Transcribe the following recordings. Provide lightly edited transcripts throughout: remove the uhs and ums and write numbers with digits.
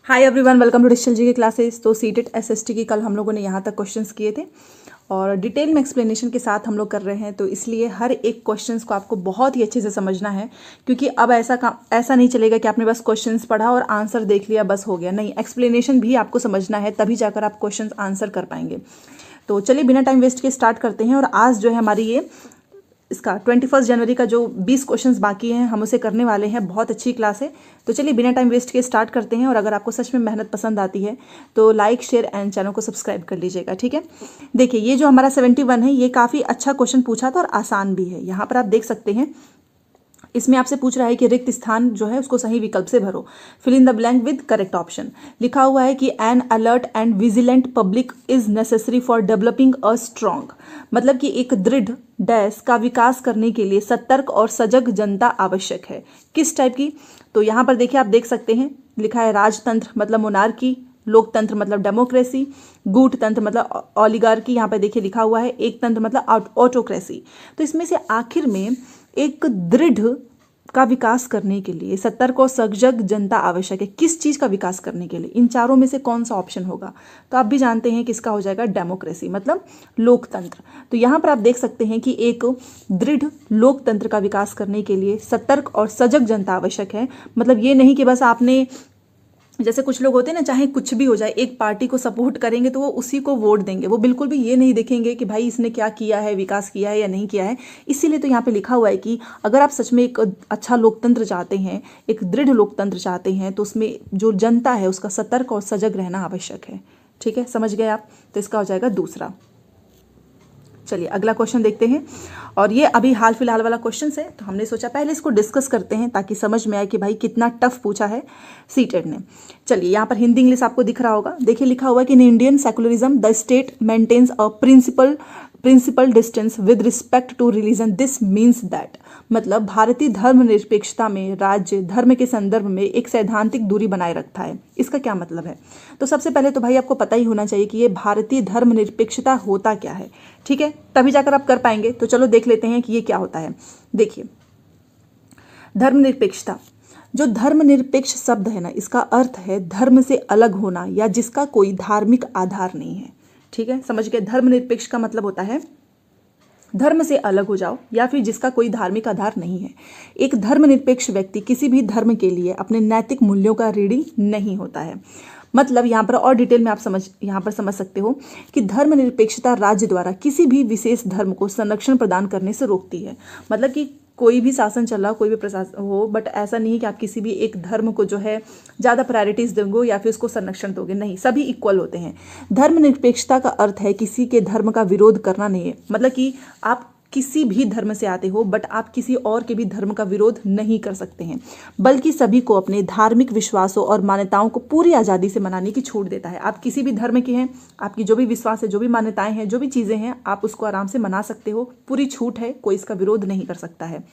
Hi everyone, welcome to digital G K classes. तो CTET SST की कल हम लोगों ने यहाँ तक क्वेश्चंस किए थे और डिटेल में एक्सप्लेनेशन के साथ हम लोग कर रहे हैं। तो इसलिए हर एक क्वेश्चंस को आपको बहुत ही अच्छे से समझना है, क्योंकि अब ऐसा नहीं चलेगा कि आपने बस क्वेश्चंस पढ़ा और आंसर देख लिया बस हो गया। नहीं, एक्सप्लेनेशन भी आपको समझना है, तभी जाकर आप क्वेश्चंस आंसर कर पाएंगे। तो चलिए बिना टाइम वेस्ट के स्टार्ट करते हैं। और आज जो है हमारी ये इसका 21 जनवरी का जो 20 क्वेश्चंस बाकी हैं हम उसे करने वाले हैं। बहुत अच्छी क्लास है। तो चलिए बिना टाइम वेस्ट के स्टार्ट करते हैं। और अगर आपको सच में मेहनत पसंद आती है तो लाइक शेयर एंड चैनल को सब्सक्राइब कर लीजिएगा, ठीक है। देखिए, ये जो हमारा 71 है ये काफ़ी अच्छा क्वेश्चन पूछा था और आसान भी है। यहाँ पर आप देख सकते हैं, इसमें आपसे पूछ रहा है कि रिक्त स्थान जो है उसको सही विकल्प से भरो। Fill in the blank with correct option. लिखा हुआ है कि an alert and vigilant public is necessary for developing a strong, मतलब कि एक दृढ़ डैश का विकास करने के लिए सतर्क और सजग जनता आवश्यक है। किस टाइप की? तो यहाँ पर देखिए, आप देख सकते हैं लिखा है राजतंत्र मतलब मोनार्की, लोकतंत्र मतलब डेमोक्रेसी, गूढ़ तंत्र मतलब ओलिगार्की। यहाँ पर देखिए लिखा हुआ है एक तंत्र मतलब ऑटोक्रेसी। तो इसमें से आखिर में एक दृढ़ का विकास करने के लिए सतर्क और सजग जनता आवश्यक है। किस चीज का विकास करने के लिए? इन चारों में से कौन सा ऑप्शन होगा? तो आप भी जानते हैं किसका हो जाएगा, डेमोक्रेसी मतलब लोकतंत्र। तो यहाँ पर आप देख सकते हैं कि एक दृढ़ लोकतंत्र का विकास करने के लिए सतर्क और सजग जनता आवश्यक है। मतलब ये नहीं कि बस आपने, जैसे कुछ लोग होते हैं ना, चाहे कुछ भी हो जाए एक पार्टी को सपोर्ट करेंगे तो वो उसी को वोट देंगे, वो बिल्कुल भी ये नहीं देखेंगे कि भाई इसने क्या किया है, विकास किया है या नहीं किया है। इसीलिए तो यहाँ पे लिखा हुआ है कि अगर आप सच में एक अच्छा लोकतंत्र चाहते हैं, एक दृढ़ लोकतंत्र चाहते हैं, तो उसमें जो जनता है उसका सतर्क और सजग रहना आवश्यक है। ठीक है, समझ गए आप? तो इसका हो जाएगा दूसरा। चलिए अगला क्वेश्चन देखते हैं। और ये अभी हाल फिलहाल वाला क्वेश्चन है, तो हमने सोचा पहले इसको डिस्कस करते हैं ताकि समझ में आए कि भाई कितना टफ पूछा है सीटेट ने। चलिए, यहाँ पर हिंदी इंग्लिश आपको दिख रहा होगा। देखिए लिखा हुआ है कि in Indian secularism the state maintains a principle distance with respect to religion. This means that, मतलब भारतीय धर्मनिरपेक्षता में राज्य धर्म के संदर्भ में एक सैद्धांतिक दूरी बनाए रखता है। इसका क्या मतलब है? तो सबसे पहले तो भाई आपको पता ही होना चाहिए कि ये भारतीय धर्मनिरपेक्षता होता क्या है, ठीक है, तभी जाकर आप कर पाएंगे। तो चलो देख लेते हैं कि ये क्या होता है। देखिए, धर्मनिरपेक्षता, जो धर्मनिरपेक्ष शब्द है ना, इसका अर्थ है धर्म से अलग होना या जिसका कोई धार्मिक आधार नहीं है। ठीक है, समझ गए? धर्मनिरपेक्ष का मतलब होता है धर्म से अलग हो जाओ या फिर जिसका कोई धार्मिक आधार नहीं है। एक धर्मनिरपेक्ष व्यक्ति किसी भी धर्म के लिए अपने नैतिक मूल्यों का ऋणी नहीं होता है। मतलब यहाँ पर और डिटेल में आप यहाँ पर समझ सकते हो कि धर्मनिरपेक्षता राज्य द्वारा किसी भी विशेष धर्म को संरक्षण प्रदान करने से रोकती है। मतलब कि कोई भी शासन चल रहा हो, कोई भी प्रशासन हो, बट ऐसा नहीं है कि आप किसी भी एक धर्म को जो है ज़्यादा प्रायोरिटीज दोगे या फिर उसको संरक्षण दोगे। नहीं, सभी इक्वल होते हैं। धर्मनिरपेक्षता का अर्थ है किसी के धर्म का विरोध करना नहीं है। मतलब कि आप किसी भी धर्म से आते हो बट आप किसी और के भी धर्म का विरोध नहीं कर सकते हैं, बल्कि सभी को अपने धार्मिक विश्वासों और मान्यताओं को पूरी आज़ादी से मनाने की छूट देता है। आप किसी भी धर्म के हैं, आपकी जो भी विश्वास है, जो भी मान्यताएं हैं, जो भी चीज़ें हैं, आप उसको आराम से मना सकते हो, पूरी छूट है, कोई इसका विरोध नहीं कर सकता है।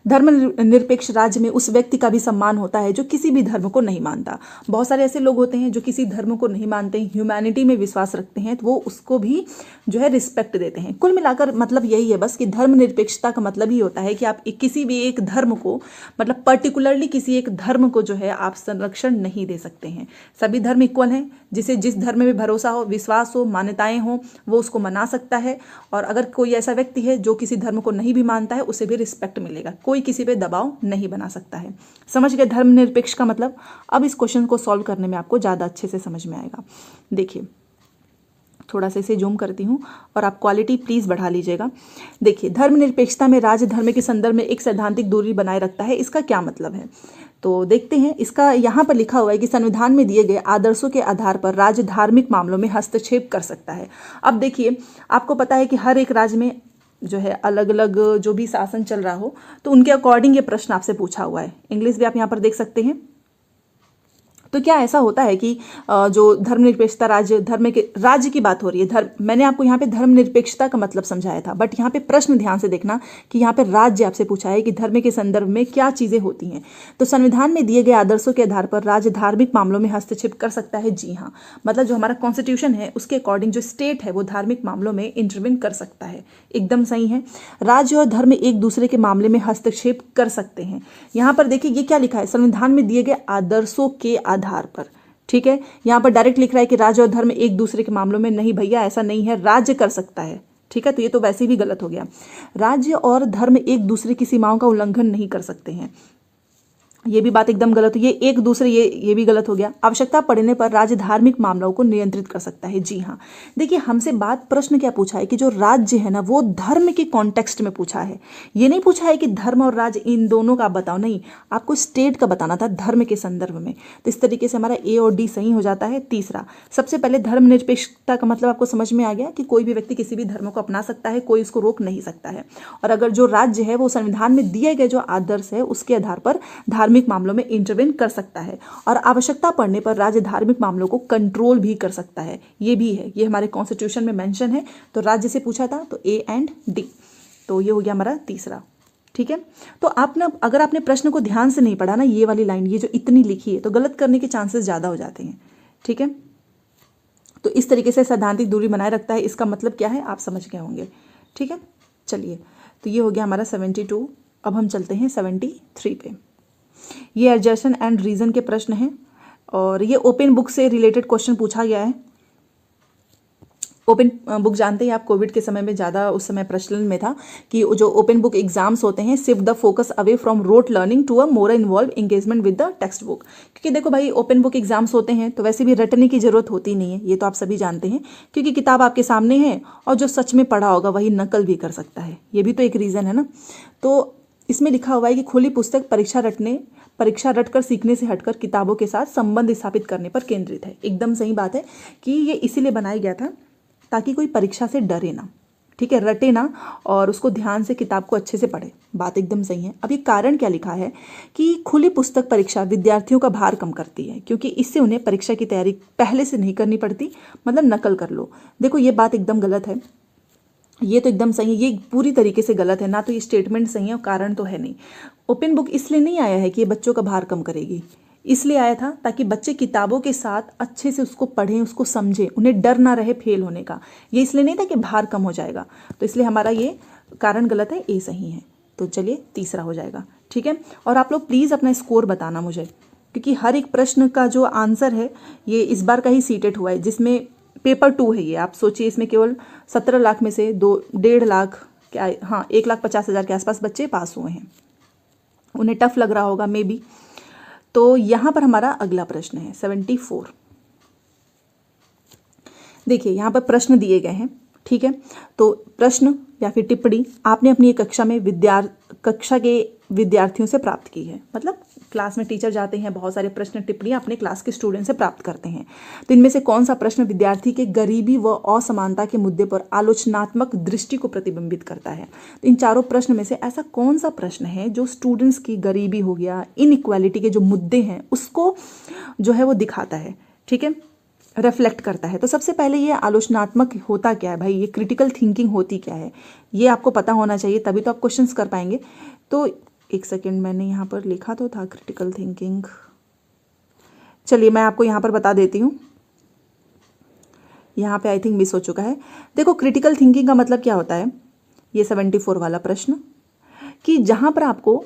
धर्मनिरपेक्ष राज्य में उस व्यक्ति का भी सम्मान होता है जो किसी भी धर्म को नहीं मानता। बहुत सारे ऐसे लोग होते हैं जो किसी धर्म को नहीं मानते हैं, ह्यूमैनिटी में विश्वास रखते हैं, तो वो उसको भी जो है रिस्पेक्ट देते हैं। कुल मिलाकर मतलब यही है बस कि धर्मनिरपेक्षता का मतलब ही होता है कि आप किसी भी एक धर्म को, मतलब पर्टिकुलरली किसी एक धर्म को जो है आप संरक्षण नहीं दे सकते हैं। सभी धर्म इक्वल हैं, जिसे जिस धर्म में भरोसा हो, विश्वास हो, मान्यताएं हो, वो उसको मना सकता है। और अगर कोई ऐसा व्यक्ति है जो किसी धर्म को नहीं भी मानता है, उसे भी रिस्पेक्ट मिलेगा, कोई किसी पे दबाव नहीं बना सकता है। समझ गए धर्मनिरपेक्ष का मतलब? अब इस क्वेश्चन को सॉल्व करने में आपको ज़्यादा अच्छे से समझ में आएगा। देखिए, थोड़ा सा इसे जूम करती हूँ और आप क्वालिटी प्लीज़ बढ़ा लीजिएगा। देखिए, धर्मनिरपेक्षता में राज्य धर्म के संदर्भ में एक सैद्धांतिक दूरी बनाए रखता है। इसका क्या मतलब है? तो देखते हैं। इसका यहाँ पर लिखा हुआ है कि संविधान में दिए गए आदर्शों के आधार पर राज्य धार्मिक मामलों में हस्तक्षेप कर सकता है। अब देखिए, आपको पता है कि हर एक राज्य में जो है अलग अलग जो भी शासन चल रहा हो, तो उनके अकॉर्डिंग ये प्रश्न आपसे पूछा हुआ है। इंग्लिश भी आप यहाँ पर देख सकते हैं। तो क्या ऐसा होता है कि जो धर्मनिरपेक्षता राज्य की बात हो रही है, मैंने आपको यहाँ पे धर्मनिरपेक्षता का मतलब समझाया था, बट यहाँ पे प्रश्न ध्यान से देखना कि यहाँ पे राज्य आपसे पूछा है कि धर्म के संदर्भ में क्या चीजें होती हैं। तो संविधान में दिए गए आदर्शों के आधार पर राज्य धार्मिक मामलों में हस्तक्षेप कर सकता है। जी हाँ, मतलब जो हमारा कॉन्स्टिट्यूशन है उसके अकॉर्डिंग जो स्टेट है वो धार्मिक मामलों में इंटरवीन कर सकता है। एकदम सही है। राज्य और धर्म एक दूसरे के मामले में हस्तक्षेप कर सकते हैं। यहाँ पर देखिए ये क्या लिखा है, संविधान में दिए गए आदर्शों के आधार पर। ठीक है, यहाँ पर डायरेक्ट लिख रहा है कि राज्य और धर्म एक दूसरे के मामलों में, नहीं भैया ऐसा नहीं है, राज्य कर सकता है। ठीक है, तो ये तो वैसे भी गलत हो गया। राज्य और धर्म एक दूसरे की सीमाओं का उल्लंघन नहीं कर सकते हैं, ये भी बात एकदम गलत है। ये एक दूसरे ये भी गलत हो गया। आवश्यकता पड़ने पर राज्य धार्मिक मामलों को नियंत्रित कर सकता है। जी हाँ, देखिए हमसे प्रश्न क्या पूछा है कि जो राज्य है ना वो धर्म के कॉन्टेक्स्ट में पूछा है। ये नहीं पूछा है कि धर्म और राज्य इन दोनों का बताओ, नहीं, आपको स्टेट का बताना था धर्म के संदर्भ में। तो इस तरीके से हमारा ए और डी सही हो जाता है। तीसरा, सबसे पहले धर्मनिरपेक्षता का मतलब आपको समझ में आ गया कि कोई भी व्यक्ति किसी भी धर्म को अपना सकता है, कोई उसको रोक नहीं सकता है। और अगर जो राज्य है वो संविधान में दिए गए जो आदर्श है उसके आधार पर धार्मिक मामलों में इंटरवेन कर सकता है, और आवश्यकता पड़ने पर राज्य धार्मिक मामलों को कंट्रोल भी कर सकता है। ये भी है, ये हमारे कॉन्स्टिट्यूशन में मेंशन है। तो राज्य से पूछा था तो ए एंड डी, तो ये हो गया हमारा तीसरा। ठीक है, तो अगर आपने प्रश्न को ध्यान से नहीं पढ़ा ना, ये वाली लाइन ये जो इतनी लिखी है, तो गलत करने के चांसेस ज़्यादा हो जाते हैं। ठीक है, तो इस तरीके से सैद्धांतिक दूरी बनाए रखता है, इसका मतलब क्या है आप समझ गए होंगे। ठीक है, चलिए, तो ये हो गया हमारा 72। अब हम चलते हैं 73 पे। ये एडजर्सन एंड रीजन के प्रश्न हैं, और ये ओपन बुक से रिलेटेड क्वेश्चन पूछा गया है। ओपन बुक जानते हैं आप, कोविड के समय में ज़्यादा उस समय प्रचलन में था कि जो ओपन बुक एग्जाम्स होते हैं, shift the focus away from rote learning to a more involve engagement with the text book. क्योंकि देखो भाई, ओपन बुक एग्जाम्स होते हैं तो वैसे भी रटने की जरूरत होती नहीं है, ये तो आप सभी जानते हैं, क्योंकि किताब आपके सामने है और जो सच में पढ़ा होगा वही नकल भी कर सकता है। ये भी तो एक रीज़न है ना। तो इसमें लिखा हुआ है कि खुली पुस्तक परीक्षा रटकर सीखने से हटकर किताबों के साथ संबंध स्थापित करने पर केंद्रित है। एकदम सही बात है कि ये इसीलिए बनाया गया था ताकि कोई परीक्षा से डरे ना, ठीक है, रटे ना, और उसको ध्यान से किताब को अच्छे से पढ़े। बात एकदम सही है। अब ये कारण क्या लिखा है कि खुली पुस्तक परीक्षा विद्यार्थियों का भार कम करती है, क्योंकि इससे उन्हें परीक्षा की तैयारी पहले से नहीं करनी पड़ती, मतलब नकल कर लो। देखो ये बात एकदम गलत है, ये तो एकदम सही है, ये पूरी तरीके से गलत है ना। तो ये स्टेटमेंट सही है और कारण तो है नहीं। ओपन बुक इसलिए नहीं आया है कि ये बच्चों का भार कम करेगी, इसलिए आया था ताकि बच्चे किताबों के साथ अच्छे से उसको पढ़ें, उसको समझें, उन्हें डर ना रहे फेल होने का। ये इसलिए नहीं था कि भार कम हो जाएगा, तो इसलिए हमारा ये कारण गलत है, ए सही है। तो चलिए तीसरा हो जाएगा। ठीक है, और आप लोग प्लीज़ अपना स्कोर बताना मुझे, क्योंकि हर एक प्रश्न का जो आंसर है ये इस बार का ही सीटेड हुआ है, जिसमें पेपर 2 है ये। आप सोचिए इसमें केवल 17 लाख में से 1.5 लाख क्या, हाँ 1,50,000 के आसपास बच्चे पास हुए हैं। उन्हें टफ लग रहा होगा मे बी। तो यहाँ पर हमारा अगला प्रश्न है 74। देखिए यहाँ पर प्रश्न दिए गए हैं, ठीक है। तो प्रश्न या फिर टिप्पणी आपने अपनी कक्षा में कक्षा के विद्यार्थियों से प्राप्त की है, मतलब क्लास में टीचर जाते हैं, बहुत सारे प्रश्न टिप्पणियाँ अपने क्लास के स्टूडेंट से प्राप्त करते हैं। तो इनमें से कौन सा प्रश्न विद्यार्थी के गरीबी व असमानता के मुद्दे पर आलोचनात्मक दृष्टि को प्रतिबिंबित करता है? तो इन चारों प्रश्न में से ऐसा कौन सा प्रश्न है जो स्टूडेंट्स की गरीबी हो गया, इनइक्वालिटी के जो मुद्दे हैं उसको जो है वो दिखाता है, ठीक है, रिफ्लेक्ट करता है? तो सबसे पहले ये आलोचनात्मक होता क्या है भाई, ये क्रिटिकल थिंकिंग होती क्या है, ये आपको पता होना चाहिए, तभी तो आप क्वेश्चंस कर पाएंगे। तो एक सेकेंड, मैंने यहाँ पर लिखा तो था क्रिटिकल थिंकिंग, चलिए मैं आपको यहाँ पर बता देती हूँ, यहाँ पे आई थिंक मिस हो चुका है। देखो क्रिटिकल थिंकिंग का मतलब क्या होता है, ये 74 वाला प्रश्न, कि जहाँ पर आपको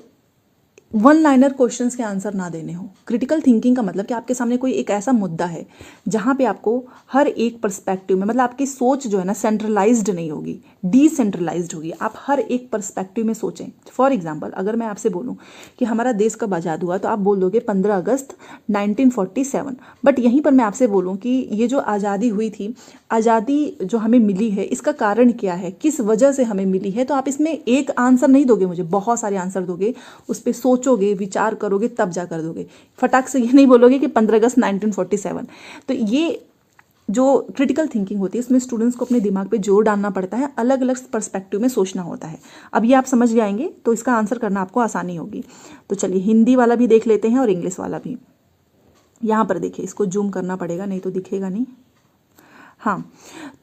वन लाइनर क्वेश्चंस के आंसर ना देने हो। क्रिटिकल थिंकिंग का मतलब कि आपके सामने कोई एक ऐसा मुद्दा है जहाँ पे आपको हर एक पर्सपेक्टिव में, मतलब आपकी सोच जो है ना सेंट्रलाइज्ड नहीं होगी, डिसेंट्रलाइज्ड होगी। आप हर एक पर्सपेक्टिव में सोचें। फॉर एग्जांपल अगर मैं आपसे बोलूँ कि हमारा देश कब आज़ाद हुआ, तो आप बोल दोगे 15 अगस्त 1947। बट यहीं पर मैं आपसे बोलूँ कि ये जो आज़ादी हुई थी, आज़ादी जो हमें मिली है, इसका कारण क्या है, किस वजह से हमें मिली है, तो आप इसमें एक आंसर नहीं दोगे मुझे, बहुत सारे आंसर दोगे, उस पर सोचोगे, विचार करोगे, तब जा कर दोगे। फटाक से ये नहीं बोलोगे कि 15 अगस्त 1947। तो ये जो क्रिटिकल थिंकिंग होती है इसमें स्टूडेंट्स को अपने दिमाग पे जोर डालना पड़ता है, अलग अलग पर्सपेक्टिव में सोचना होता है। अब ये आप समझ जाएंगे तो इसका आंसर करना आपको आसानी होगी। तो चलिए हिंदी वाला भी देख लेते हैं और इंग्लिश वाला भी। यहाँ पर देखिए, इसको जूम करना पड़ेगा नहीं तो दिखेगा नहीं। हाँ,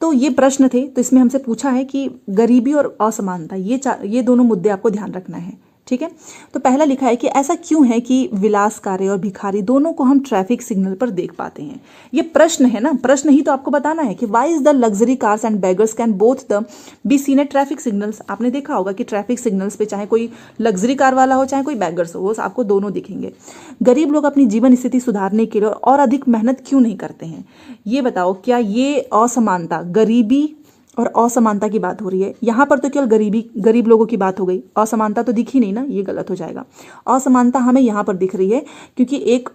तो ये प्रश्न थे, तो इसमें हमसे पूछा है कि गरीबी और असमानता, ये दोनों मुद्दे आपको ध्यान रखना है। ठीक है, तो पहला लिखा है कि ऐसा क्यों है कि विलासकारी और भिखारी दोनों को हम ट्रैफिक सिग्नल पर देख पाते हैं। ये प्रश्न है ना, प्रश्न ही तो आपको बताना है कि why is the luxury cars and beggars can both the be seen at traffic signals. आपने देखा होगा कि ट्रैफिक सिग्नल्स पे चाहे कोई लग्जरी कार वाला हो चाहे कोई बेगर्स हो, वो आपको दोनों दिखेंगे। गरीब लोग अपनी जीवन स्थिति सुधारने के लिए और अधिक मेहनत क्यों नहीं करते हैं। ये बताओ, क्या ये असमानता, गरीबी और असमानता की बात हो रही है। यहाँ पर तो केवल गरीब लोगों की बात हो गई, असमानता तो दिखी नहीं ना, ये गलत हो जाएगा। असमानता हमें यहाँ पर दिख रही है क्योंकि एक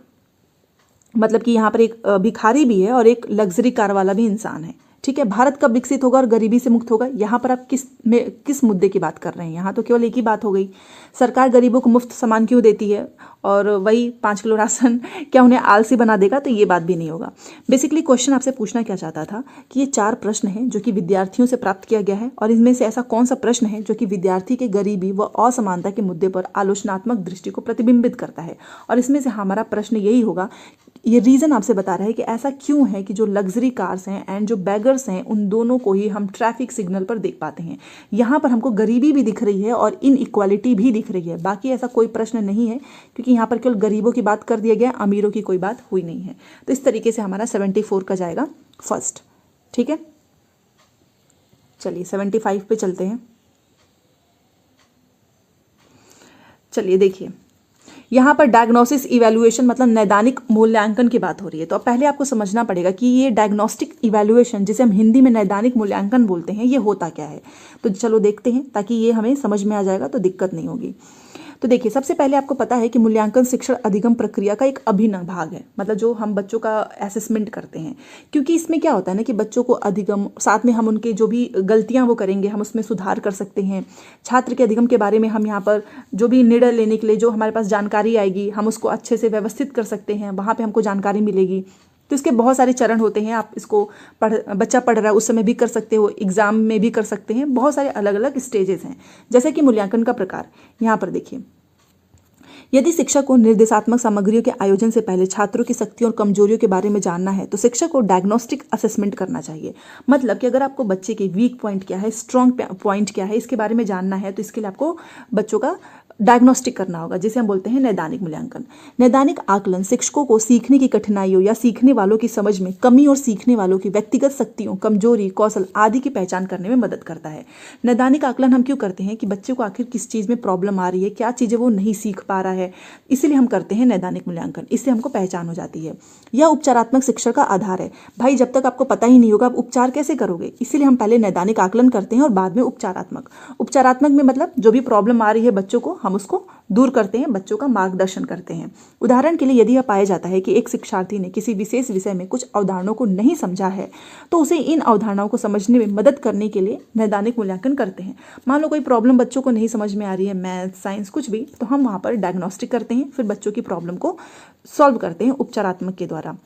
मतलब कि यहाँ पर एक भिखारी भी है और एक लग्जरी कार वाला भी इंसान है। ठीक है, भारत कब विकसित होगा और गरीबी से मुक्त होगा, यहाँ पर आप किस मुद्दे की बात कर रहे हैं। यहाँ तो केवल एक ही बात हो गई, सरकार गरीबों को मुफ्त सामान क्यों देती है और वही 5 किलो राशन क्या उन्हें आलसी बना देगा, तो ये बात भी नहीं होगा। बेसिकली क्वेश्चन आपसे पूछना क्या चाहता था कि ये 4 प्रश्न हैं जो कि विद्यार्थियों से प्राप्त किया गया है और इनमें से ऐसा कौन सा प्रश्न है जो कि विद्यार्थी के गरीबी व असमानता के मुद्दे पर आलोचनात्मक दृष्टि को प्रतिबिंबित करता है। और इसमें से हमारा प्रश्न यही होगा, ये रीज़न आपसे बता रहा है कि ऐसा क्यों है कि जो लग्जरी कार्स हैं एंड जो बैगर्स हैं उन दोनों को ही हम ट्रैफिक सिग्नल पर देख पाते हैं। यहाँ पर हमको गरीबी भी दिख रही है और इनइक्वालिटी भी दिख रही है। बाकी ऐसा कोई प्रश्न नहीं है क्योंकि यहाँ पर केवल गरीबों की बात कर दिया गया, अमीरों की कोई बात हुई नहीं है। तो इस तरीके से हमारा 74 का जाएगा फर्स्ट। ठीक है, चलिए 75 पे चलते हैं। चलिए देखिए, यहाँ पर डायग्नोसिस इवैल्यूएशन मतलब नैदानिक मूल्यांकन की बात हो रही है। तो अब पहले आपको समझना पड़ेगा कि ये डायग्नोस्टिक इवैल्यूएशन, जिसे हम हिंदी में नैदानिक मूल्यांकन बोलते हैं, ये होता क्या है। तो चलो देखते हैं, ताकि ये हमें समझ में आ जाएगा तो दिक्कत नहीं होगी। तो देखिए, सबसे पहले आपको पता है कि मूल्यांकन शिक्षण अधिगम प्रक्रिया का एक अभिन्न भाग है, मतलब जो हम बच्चों का असेसमेंट करते हैं। क्योंकि इसमें क्या होता है ना कि बच्चों को अधिगम, साथ में हम उनके जो भी गलतियां वो करेंगे हम उसमें सुधार कर सकते हैं। छात्र के अधिगम के बारे में हम यहाँ पर जो भी निर्णय लेने के लिए जो हमारे पास जानकारी आएगी हम उसको अच्छे से व्यवस्थित कर सकते हैं, वहाँ पर हमको जानकारी मिलेगी। तो इसके बहुत सारे चरण होते हैं, आप इसको बच्चा पढ़ रहा है उस समय भी कर सकते हो, एग्जाम में भी कर सकते हैं। बहुत सारे अलग अलग स्टेजेस हैं। जैसे कि मूल्यांकन का प्रकार यहाँ पर देखिए, यदि शिक्षक को निर्देशात्मक सामग्रियों के आयोजन से पहले छात्रों की शक्तियों और कमजोरियों के बारे में जानना है तो शिक्षक को डायग्नोस्टिक असेसमेंट करना चाहिए। मतलब कि अगर आपको बच्चे के वीक पॉइंट क्या है, स्ट्रॉन्ग पॉइंट क्या है, इसके बारे में जानना है तो इसके लिए आपको बच्चों का डायग्नोस्टिक करना होगा, जिसे हम बोलते हैं नैदानिक मूल्यांकन। नैदानिक आकलन शिक्षकों को सीखने की कठिनाइयों या सीखने वालों की समझ में कमी और सीखने वालों की व्यक्तिगत शक्तियों, कमजोरी, कौशल आदि की पहचान करने में मदद करता है। नैदानिक आकलन हम क्यों करते हैं कि बच्चे को आखिर किस चीज़ में प्रॉब्लम आ रही है, क्या चीज़ें वो नहीं सीख पा रहा है, इसीलिए हम करते हैं नैदानिक मूल्यांकन। इससे हमको पहचान हो जाती है। यह उपचारात्मक शिक्षा का आधार है। भाई जब तक आपको पता ही नहीं होगा आप उपचार कैसे करोगे, इसीलिए हम पहले नैदानिक आकलन करते हैं और बाद में उपचारात्मक। उपचारात्मक में मतलब जो भी प्रॉब्लम आ रही है बच्चों को, हम उसको दूर करते हैं, बच्चों का मार्गदर्शन करते हैं। उदाहरण के लिए यदि यह पाया जाता है कि एक शिक्षार्थी ने किसी विशेष विषय में कुछ अवधारणाओं को नहीं समझा है तो उसे इन अवधारणाओं को समझने में मदद करने के लिए नैदानिक मूल्यांकन करते हैं। मान लो कोई प्रॉब्लम बच्चों को नहीं समझ में आ रही है, मैथ, साइंस, कुछ भी, तो हम वहाँ पर डायग्नोस्टिक करते हैं, फिर बच्चों की प्रॉब्लम को सॉल्व करते हैं उपचारात्मक के द्वारा।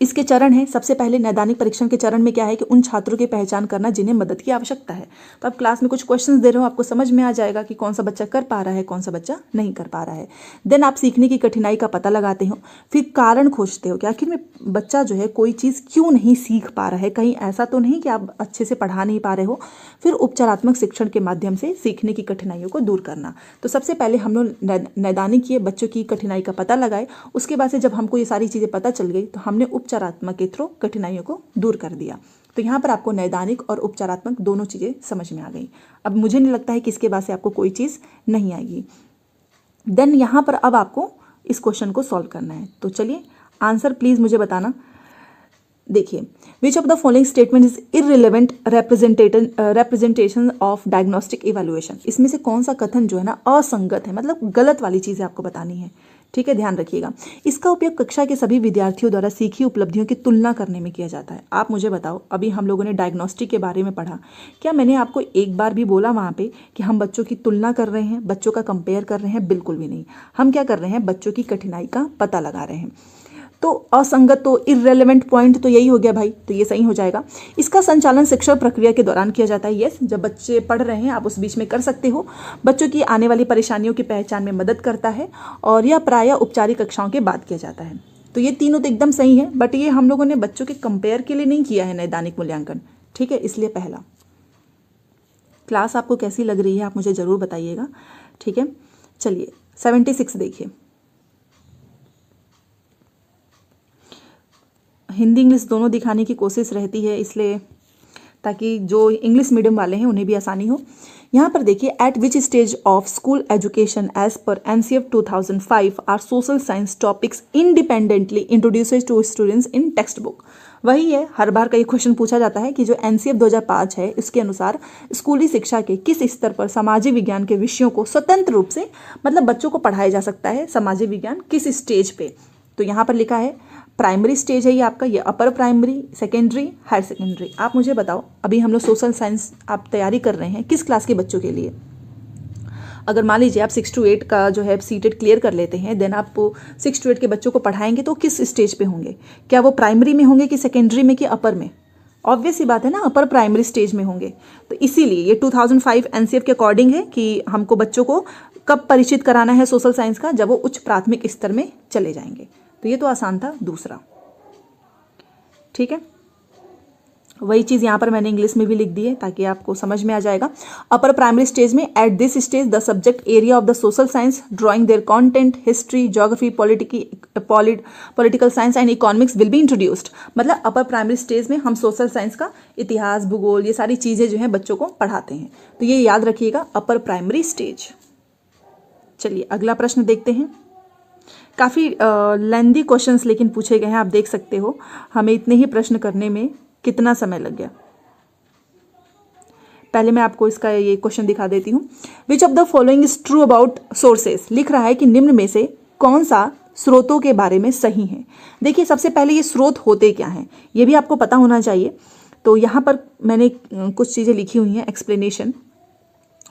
इसके चरण हैं, सबसे पहले नैदानिक परीक्षण के चरण में क्या है कि उन छात्रों की पहचान करना जिन्हें मदद की आवश्यकता है। तो आप क्लास में कुछ क्वेश्चंस दे रहे हो, आपको समझ में आ जाएगा कि कौन सा बच्चा कर पा रहा है, कौन सा बच्चा नहीं कर पा रहा है। देन आप सीखने की कठिनाई का पता लगाते हो, फिर कारण खोजते हो कि आखिर में बच्चा जो है कोई चीज़ क्यों नहीं सीख पा रहा है, कहीं ऐसा तो नहीं कि आप अच्छे से पढ़ा नहीं पा रहे हो। फिर उपचारात्मक शिक्षण के माध्यम से सीखने की कठिनाइयों को दूर करना। तो सबसे पहले हम लोग नैदानिक किए, बच्चों की कठिनाई का पता लगाए, उसके बाद से जब हमको ये सारी चीज़ें पता चल गई तो हमने उपचारात्मक के थ्रू कठिनाइयों को दूर कर दिया। तो यहाँ पर आपको नैदानिक और उपचारात्मक दोनों चीज़ें समझ में आ गई। अब मुझे नहीं लगता है कि इसके बाद से आपको कोई चीज़ नहीं आएगी। देन यहाँ पर अब आपको इस क्वेश्चन को सॉल्व करना है। तो चलिए आंसर प्लीज़ मुझे बताना। देखिए, विच of the following statement is irrelevant representation of diagnostic evaluation. इसमें से कौन सा कथन जो है ना असंगत है, मतलब गलत वाली चीज़ें आपको बतानी है। ठीक है, ध्यान रखिएगा। इसका उपयोग कक्षा के सभी विद्यार्थियों द्वारा सीखी उपलब्धियों की तुलना करने में किया जाता है। आप मुझे बताओ, अभी हम लोगों ने डायग्नोस्टिक के बारे में पढ़ा, क्या मैंने आपको एक बार भी बोला वहाँ पे कि हम बच्चों की तुलना कर रहे हैं, बच्चों का कंपेयर कर रहे हैं? बिल्कुल भी नहीं। हम क्या कर रहे हैं, बच्चों की कठिनाई का पता लगा रहे हैं। तो असंगत, तो इररेलेवेंट पॉइंट तो यही हो गया भाई, तो ये सही हो जाएगा। इसका संचालन शिक्षण प्रक्रिया के दौरान किया जाता है। यस, जब बच्चे पढ़ रहे हैं आप उस बीच में कर सकते हो। बच्चों की आने वाली परेशानियों की पहचान में मदद करता है और यह प्रायः औपचारिक कक्षाओं के बाद किया जाता है। तो ये तीनों तो एकदम सही है, बट ये हम लोगों ने बच्चों के कंपेयर के लिए नहीं किया है नैदानिक मूल्यांकन, ठीक है, इसलिए पहला। क्लास आपको कैसी लग रही है आप मुझे ज़रूर बताइएगा, ठीक है। चलिए 76 देखिए, हिंदी इंग्लिश दोनों दिखाने की कोशिश रहती है, इसलिए ताकि जो इंग्लिश मीडियम वाले हैं उन्हें भी आसानी हो। यहाँ पर देखिए, at which stage of school education as पर NCF 2005 are social science topics independently introduced to students in textbook. वही है, हर बार का ये क्वेश्चन पूछा जाता है कि जो NCF 2005 है इसके अनुसार स्कूली शिक्षा के किस स्तर पर सामाजिक विज्ञान के विषयों को स्वतंत्र रूप से मतलब बच्चों को पढ़ाया जा सकता है, सामाजिक विज्ञान किस स्टेज पे। तो यहाँ पर लिखा है प्राइमरी स्टेज है ये आपका, ये upper primary, secondary, higher secondary. आप मुझे बताओ, अभी हम लोग सोशल साइंस आप तैयारी कर रहे हैं किस क्लास के बच्चों के लिए। अगर मान लीजिए आप 6 to 8 का जो है सीटेट क्लियर कर लेते हैं, देन आप 6 to 8 के बच्चों को पढ़ाएंगे तो किस स्टेज पे होंगे, क्या वो प्राइमरी में होंगे कि सेकेंडरी में कि अपर में। ऑब्वियस ही बात है ना, अपर प्राइमरी स्टेज में होंगे। तो इसीलिए ये 2005 NCF के अकॉर्डिंग है कि हमको बच्चों को कब परिचित कराना है सोशल साइंस का, जब वो उच्च प्राथमिक स्तर में चले जाएंगे। तो ये तो आसान था, दूसरा, ठीक है। वही चीज़ यहाँ पर मैंने इंग्लिश में भी लिख दी है ताकि आपको समझ में आ जाएगा। अपर प्राइमरी स्टेज में at this stage the subject area of the social science drawing their content, history, geography, political science and economics will be introduced. मतलब अपर प्राइमरी स्टेज में हम सोशल साइंस का इतिहास, भूगोल, ये सारी चीज़ें जो हैं बच्चों को पढ़ाते हैं। तो ये याद रखिएगा, अपर प्राइमरी स्टेज। चलिए अगला प्रश्न देखते हैं। काफ़ी लेंदी क्वेश्चंस लेकिन पूछे गए हैं, आप देख सकते हो हमें इतने ही प्रश्न करने में कितना समय लग गया। पहले मैं आपको इसका ये क्वेश्चन दिखा देती हूँ। विच of the following is true about sources. लिख रहा है कि निम्न में से कौन सा स्रोतों के बारे में सही है। देखिए सबसे पहले ये स्रोत होते क्या हैं ये भी आपको पता होना चाहिए। तो यहाँ पर मैंने कुछ चीज़ें लिखी हुई हैं, एक्सप्लेनेशन।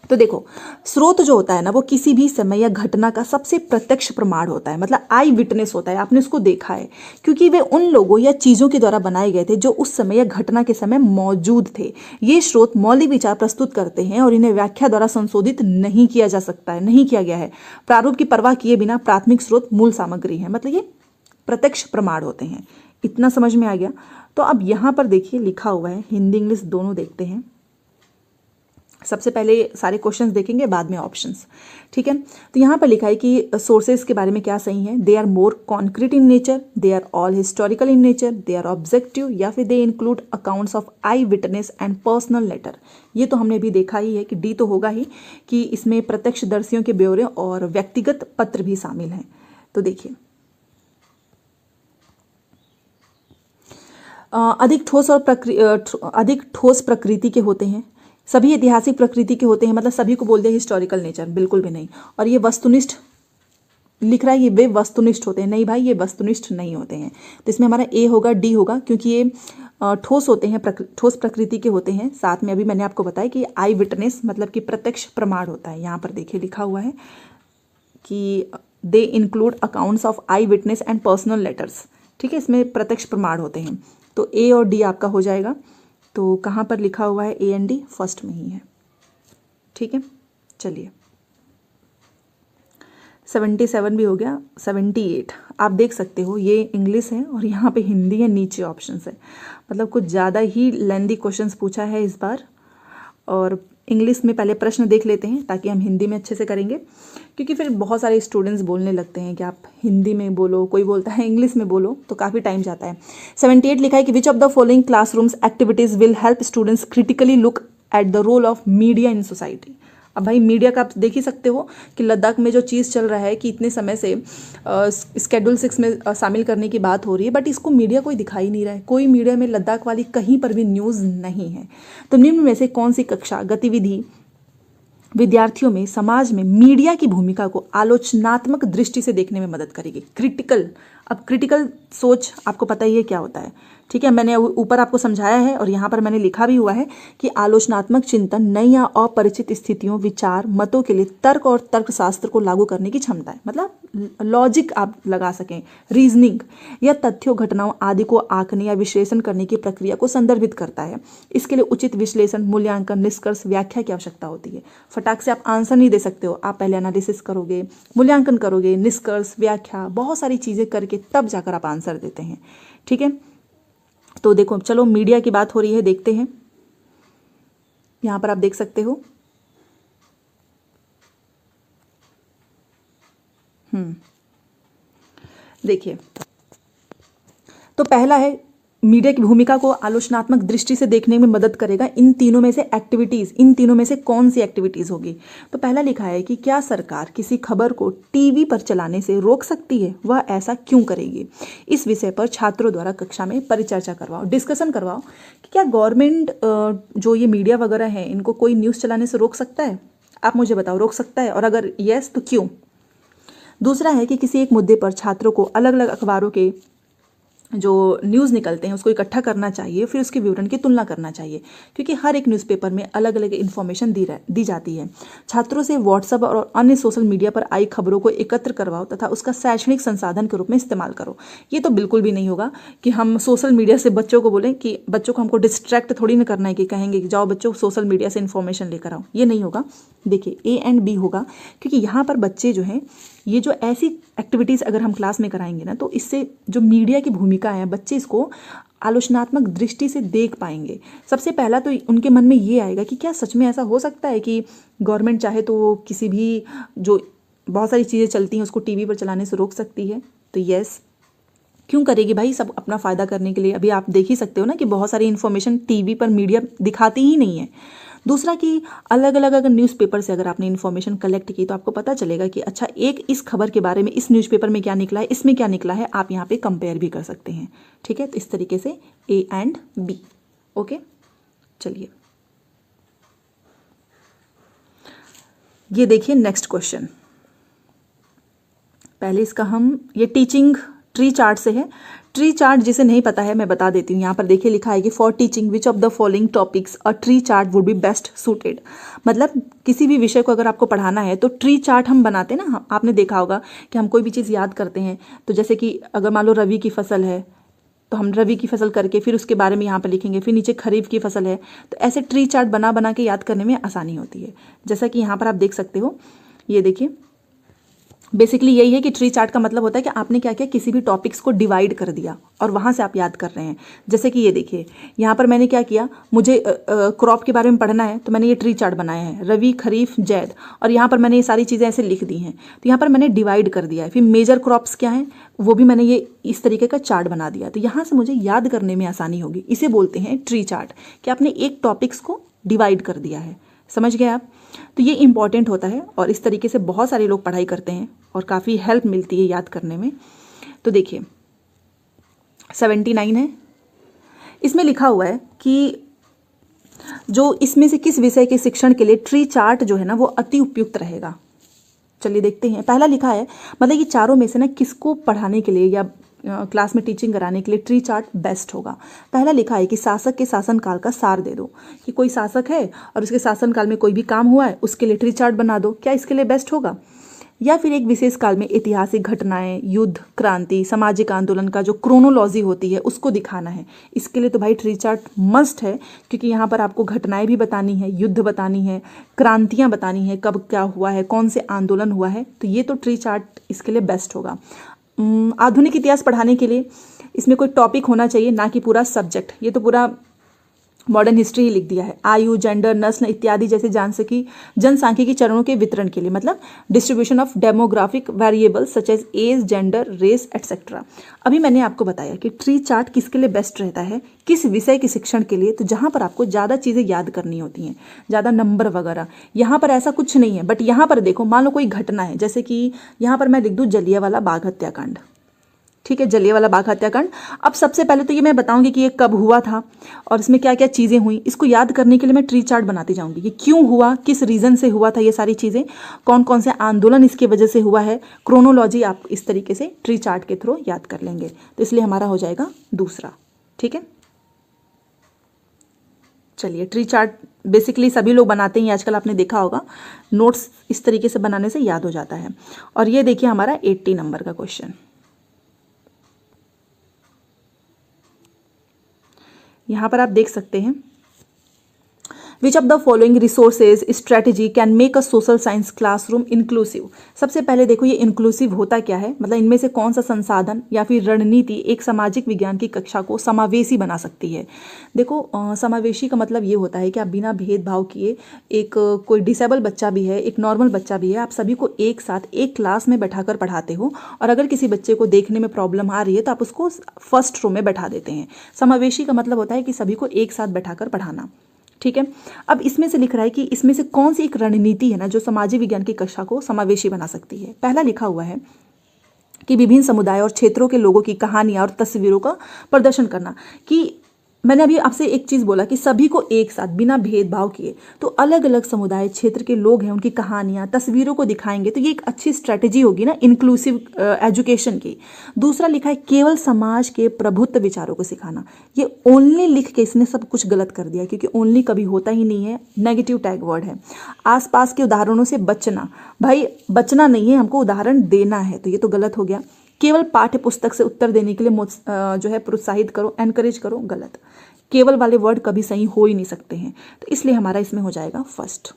तो देखो, स्रोत जो होता है ना वो किसी भी समय या घटना का सबसे प्रत्यक्ष प्रमाण होता है, मतलब आई विटनेस होता है, आपने उसको देखा है, क्योंकि वे उन लोगों या चीज़ों के द्वारा बनाए गए थे जो उस समय या घटना के समय मौजूद थे। ये स्रोत मौलिक विचार प्रस्तुत करते हैं और इन्हें व्याख्या द्वारा संशोधित नहीं किया जा सकता है, नहीं किया गया है। प्रारूप की परवाह किए बिना प्राथमिक स्रोत मूल सामग्री है, मतलब ये प्रत्यक्ष प्रमाण होते हैं। इतना समझ में आ गया। तो अब यहाँ पर देखिए लिखा हुआ है, हिंदी इंग्लिश दोनों देखते हैं। सबसे पहले सारे क्वेश्चंस देखेंगे, बाद में ऑप्शंस, ठीक है। तो यहाँ पर लिखा है कि सोर्सेज के बारे में क्या सही है। They are more concrete in nature, they are all historical in nature, they are objective, या फिर they include accounts of eye witness and personal letter. ये तो हमने भी देखा ही है कि डी तो होगा ही, कि इसमें प्रत्यक्षदर्शियों के ब्यौरे और व्यक्तिगत पत्र भी शामिल हैं। तो देखिए अधिक ठोस प्रकृति के होते हैं, सभी ऐतिहासिक प्रकृति के होते हैं, मतलब सभी को बोल दिया हिस्टोरिकल नेचर, बिल्कुल भी नहीं। और ये वस्तुनिष्ठ लिख रहा है, ये वे वस्तुनिष्ठ होते हैं, नहीं भाई ये वस्तुनिष्ठ नहीं होते हैं। तो इसमें हमारा ए होगा, डी होगा, क्योंकि ये ठोस होते हैं, ठोस प्रकृति के होते हैं। साथ में अभी मैंने आपको बताया कि आई विटनेस मतलब कि प्रत्यक्ष प्रमाण होता है। यहाँ पर देखिए लिखा हुआ है कि दे include accounts of eye witness and personal letters, ठीक है, इसमें प्रत्यक्ष प्रमाण होते हैं। तो ए और डी आपका हो जाएगा। तो कहाँ पर लिखा हुआ है ए एंड डी, फर्स्ट में ही है, ठीक है। चलिए 77 भी हो गया। 78 आप देख सकते हो, ये इंग्लिश है और यहाँ पे हिंदी है, नीचे ऑप्शंस है, मतलब कुछ ज़्यादा ही लेंदी क्वेश्चंस पूछा है इस बार। और इंग्लिश में पहले प्रश्न देख लेते हैं ताकि हम हिंदी में अच्छे से करेंगे, क्योंकि फिर बहुत सारे स्टूडेंट्स बोलने लगते हैं कि आप हिंदी में बोलो, कोई बोलता है इंग्लिश में बोलो, तो काफ़ी टाइम जाता है। 78 लिखा है कि which of the following classrooms activities will help students critically look at the role of media in society. अब भाई मीडिया का आप देख ही सकते हो कि लद्दाख में जो चीज़ चल रहा है कि इतने समय से स्केड्यूल 6 में शामिल करने की बात हो रही है, बट इसको मीडिया कोई दिखाई नहीं रहा है। कोई मीडिया में लद्दाख वाली कहीं पर भी न्यूज़ नहीं है। तो निम्न में से कौन सी कक्षा गतिविधि विद्यार्थियों में समाज में मीडिया की भूमिका को आलोचनात्मक दृष्टि से देखने में मदद करेगी। क्रिटिकल, अब क्रिटिकल सोच आपको पता ही है क्या होता है, ठीक है। मैंने ऊपर आपको समझाया है और यहाँ पर मैंने लिखा भी हुआ है कि आलोचनात्मक चिंतन नई या अपरिचित स्थितियों, विचार, मतों के लिए तर्क और तर्कशास्त्र को लागू करने की क्षमता है, मतलब लॉजिक आप लगा सकें, रीजनिंग या तथ्यों, घटनाओं आदि को आंकने या विश्लेषण करने की प्रक्रिया को संदर्भित करता है। इसके लिए उचित विश्लेषण, मूल्यांकन, निष्कर्ष, व्याख्या की आवश्यकता होती है। फटाक से आप आंसर नहीं दे सकते हो, आप पहले एनालिसिस करोगे, मूल्यांकन करोगे, निष्कर्ष, व्याख्या, बहुत सारी चीज़ें करके के तब जाकर आप आंसर देते हैं। ठीक है, तो देखो चलो मीडिया की बात हो रही है, देखते हैं। यहाँ पर आप देख सकते हो देखिए, तो पहला है मीडिया की भूमिका को आलोचनात्मक दृष्टि से देखने में मदद करेगा। इन तीनों में से एक्टिविटीज, इन तीनों में से कौन सी एक्टिविटीज होगी? तो पहला लिखा है कि क्या सरकार किसी खबर को टीवी पर चलाने से रोक सकती है, वह ऐसा क्यों करेगी? इस विषय पर छात्रों द्वारा कक्षा में परिचर्चा करवाओ, डिस्कशन करवाओ कि क्या गवर्नमेंट जो ये मीडिया वगैरह है इनको कोई न्यूज़ चलाने से रोक सकता है? आप मुझे बताओ, रोक सकता है? और अगर यस तो क्यों? दूसरा है कि किसी एक मुद्दे पर छात्रों को अलग अलग अखबारों के जो न्यूज़ निकलते हैं उसको इकट्ठा करना चाहिए, फिर उसके विवरण की तुलना करना चाहिए, क्योंकि हर एक न्यूज़पेपर में अलग अलग इन्फॉर्मेशन दी जाती है। छात्रों से व्हाट्सएप और अन्य सोशल मीडिया पर आई खबरों को एकत्र करवाओ तथा उसका शैक्षणिक संसाधन के रूप में इस्तेमाल करो। ये तो बिल्कुल भी नहीं होगा कि हम सोशल मीडिया से बच्चों को बोलें कि बच्चों को हमको डिस्ट्रैक्ट थोड़ी ना करना है कि कहेंगे कि जाओ बच्चों सोशल मीडिया से इन्फॉर्मेशन लेकर आओ, ये नहीं होगा। देखिए ए एंड बी होगा, क्योंकि यहाँ पर बच्चे जो हैं ये जो ऐसी एक्टिविटीज़ अगर हम क्लास में कराएंगे ना, तो इससे जो मीडिया की भूमिका है बच्चे इसको आलोचनात्मक दृष्टि से देख पाएंगे। सबसे पहला तो उनके मन में ये आएगा कि क्या सच में ऐसा हो सकता है कि गवर्नमेंट चाहे तो वो किसी भी जो बहुत सारी चीज़ें चलती हैं उसको टीवी पर चलाने से रोक सकती है? तो यस, क्यों करेगी भाई, सब अपना फ़ायदा करने के लिए। अभी आप देख ही सकते हो ना कि बहुत सारी इन्फॉर्मेशन टीवी पर मीडिया दिखाती ही नहीं है। दूसरा कि अलग अलग अगर न्यूज़पेपर से अगर आपने इन्फॉर्मेशन कलेक्ट की तो आपको पता चलेगा कि अच्छा एक इस खबर के बारे में इस न्यूज़पेपर में क्या निकला है, इसमें क्या निकला है, आप यहाँ पे कंपेयर भी कर सकते हैं। ठीक है, तो इस तरीके से ए एंड बी। ओके, चलिए ये देखिए नेक्स्ट क्वेश्चन। पहले इसका हम ये टीचिंग ट्री चार्ट से है। ट्री चार्ट जिसे नहीं पता है मैं बता देती हूँ। यहाँ पर देखिए लिखा है कि for teaching which of the following topics a tree chart would be best suited. मतलब किसी भी विषय को अगर आपको पढ़ाना है तो ट्री चार्ट हम बनाते हैं ना, आपने देखा होगा कि हम कोई भी चीज़ याद करते हैं तो जैसे कि अगर मान लो रवि की फसल है तो हम रवि की फसल करके फिर उसके बारे में यहाँ पर लिखेंगे, फिर नीचे खरीफ की फसल है, तो ऐसे ट्री चार्ट बना बना के याद करने में आसानी होती है। जैसा कि यहाँ पर आप देख सकते हो, ये देखिए बेसिकली यही है कि ट्री चार्ट का मतलब होता है कि आपने क्या किया, किसी भी टॉपिक्स को डिवाइड कर दिया और वहाँ से आप याद कर रहे हैं। जैसे कि ये देखिए यहाँ पर मैंने क्या किया, मुझे क्रॉप के बारे में पढ़ना है तो मैंने ये ट्री चार्ट बनाया है, रवि खरीफ जैद, और यहाँ पर मैंने ये सारी चीज़ें ऐसे लिख दी हैं। तो यहाँ पर मैंने डिवाइड कर दिया है। फिर मेजर क्रॉप्स क्या हैं वो भी मैंने ये इस तरीके का चार्ट बना दिया, तो यहाँ से मुझे याद करने में आसानी होगी। इसे बोलते हैं ट्री चार्ट, कि आपने एक टॉपिक्स को डिवाइड कर दिया है। समझ गए आप? तो ये इंपॉर्टेंट होता है और इस तरीके से बहुत सारे लोग पढ़ाई करते हैं और काफ़ी हेल्प मिलती है याद करने में। तो देखिए 79 है, इसमें लिखा हुआ है कि जो इसमें से किस विषय के शिक्षण के लिए ट्री चार्ट जो है ना वो अति उपयुक्त रहेगा। चलिए देखते हैं। पहला लिखा है मतलब कि चारों में से ना किसको पढ़ाने के लिए या क्लास में टीचिंग कराने के लिए ट्री चार्ट बेस्ट होगा। पहला लिखा है कि शासक के शासनकाल का सार दे दो, कि कोई शासक है और उसके शासनकाल में कोई भी काम हुआ है उसके लिए ट्री चार्ट बना दो, क्या इसके लिए बेस्ट होगा? या फिर एक विशेष काल में ऐतिहासिक घटनाएं, युद्ध, क्रांति, सामाजिक आंदोलन का जो क्रोनोलॉजी होती है उसको दिखाना है, इसके लिए तो भाई ट्री चार्ट मस्ट है, क्योंकि यहाँ पर आपको घटनाएं भी बतानी है, युद्ध बतानी है, क्रांतियाँ बतानी है, कब क्या हुआ है, कौन से आंदोलन हुआ है, तो ये तो ट्री चार्ट इसके लिए बेस्ट होगा। आधुनिक इतिहास पढ़ाने के लिए इसमें कोई टॉपिक होना चाहिए, ना कि पूरा सब्जेक्ट। ये तो पूरा मॉडर्न हिस्ट्री ही लिख दिया है। आयु, जेंडर, नस्ल इत्यादि जैसे जनसांख्यिकी चरणों के वितरण के लिए, मतलब distribution of demographic variables such as age, gender, race etcetera. अभी मैंने आपको बताया कि ट्री चार्ट किसके लिए बेस्ट रहता है, किस विषय के शिक्षण के लिए, तो जहाँ पर आपको ज़्यादा चीज़ें याद करनी होती हैं, ज़्यादा नंबर वगैरह। यहाँ पर ऐसा कुछ नहीं है, बट यहाँ पर देखो मान लो कोई घटना है, जैसे कि यहाँ पर मैं लिख दूँ जलियांवाला बाग हत्याकांड। ठीक है, जलियांवाला बाग हत्याकांड। अब सबसे पहले तो ये मैं बताऊंगी कि ये कब हुआ था और इसमें क्या क्या चीज़ें हुई। इसको याद करने के लिए मैं ट्री चार्ट बनाती जाऊंगी कि क्यों हुआ, किस रीज़न से हुआ था, ये सारी चीज़ें, कौन कौन से आंदोलन इसकी वजह से हुआ है, क्रोनोलॉजी आप इस तरीके से ट्री चार्ट के थ्रू याद कर लेंगे। तो इसलिए हमारा हो जाएगा दूसरा। ठीक है, चलिए ट्री चार्ट बेसिकली सभी लोग बनाते हैं आजकल, आपने देखा होगा, नोट्स इस तरीके से बनाने से याद हो जाता है। और ये देखिए हमारा 80 नंबर का क्वेश्चन। यहाँ पर आप देख सकते हैं, विच of the following resources strategy can make a social science classroom inclusive. सबसे पहले देखो ये इंक्लूसिव होता क्या है, मतलब इनमें से कौन सा संसाधन या फिर रणनीति एक सामाजिक विज्ञान की कक्षा को समावेशी बना सकती है। देखो समावेशी का मतलब ये होता है कि आप बिना भेदभाव किए, एक कोई डिसेबल बच्चा भी है, एक नॉर्मल बच्चा भी है, आप सभी को एक साथ एक क्लास में बैठाकर पढ़ाते हो, और अगर किसी बच्चे को देखने में प्रॉब्लम आ रही है तो आप उसको फर्स्ट रो में बैठा देते हैं। समावेशी का मतलब होता है कि सभी को एक साथ बैठाकर पढ़ाना। ठीक है, अब इसमें से लिख रहा है कि इसमें से कौन सी एक रणनीति है ना जो सामाजिक विज्ञान की कक्षा को समावेशी बना सकती है। पहला लिखा हुआ है कि विभिन्न समुदाय और क्षेत्रों के लोगों की कहानियां और तस्वीरों का प्रदर्शन करना। कि मैंने अभी आपसे एक चीज़ बोला कि सभी को एक साथ बिना भेदभाव किए, तो अलग अलग समुदाय क्षेत्र के लोग हैं, उनकी कहानियां तस्वीरों को दिखाएंगे, तो ये एक अच्छी स्ट्रैटेजी होगी ना इंक्लूसिव एजुकेशन की। दूसरा लिखा है केवल समाज के प्रभुत्व विचारों को सिखाना। ये ओनली लिख के इसने सब कुछ गलत कर दिया, क्योंकि ओनली कभी होता ही नहीं है, नेगेटिव टैग वर्ड है। आसपास के उदाहरणों से बचना, भाई बचना नहीं है, हमको उदाहरण देना है, तो ये तो गलत हो गया। केवल पाठ्य पुस्तक से उत्तर देने के लिए जो है प्रोत्साहित करो, एनकरेज करो, गलत। केवल वाले वर्ड कभी सही हो ही नहीं सकते हैं, तो इसलिए हमारा इसमें हो जाएगा फर्स्ट।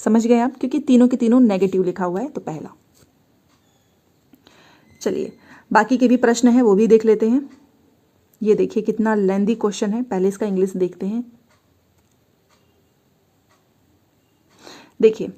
समझ गए आप, क्योंकि तीनों के तीनों नेगेटिव लिखा हुआ है, तो पहला। चलिए बाकी के भी प्रश्न है वो भी देख लेते हैं। ये देखिए कितना लेंदी क्वेश्चन है, पहले इसका इंग्लिश देखते हैं। देखिए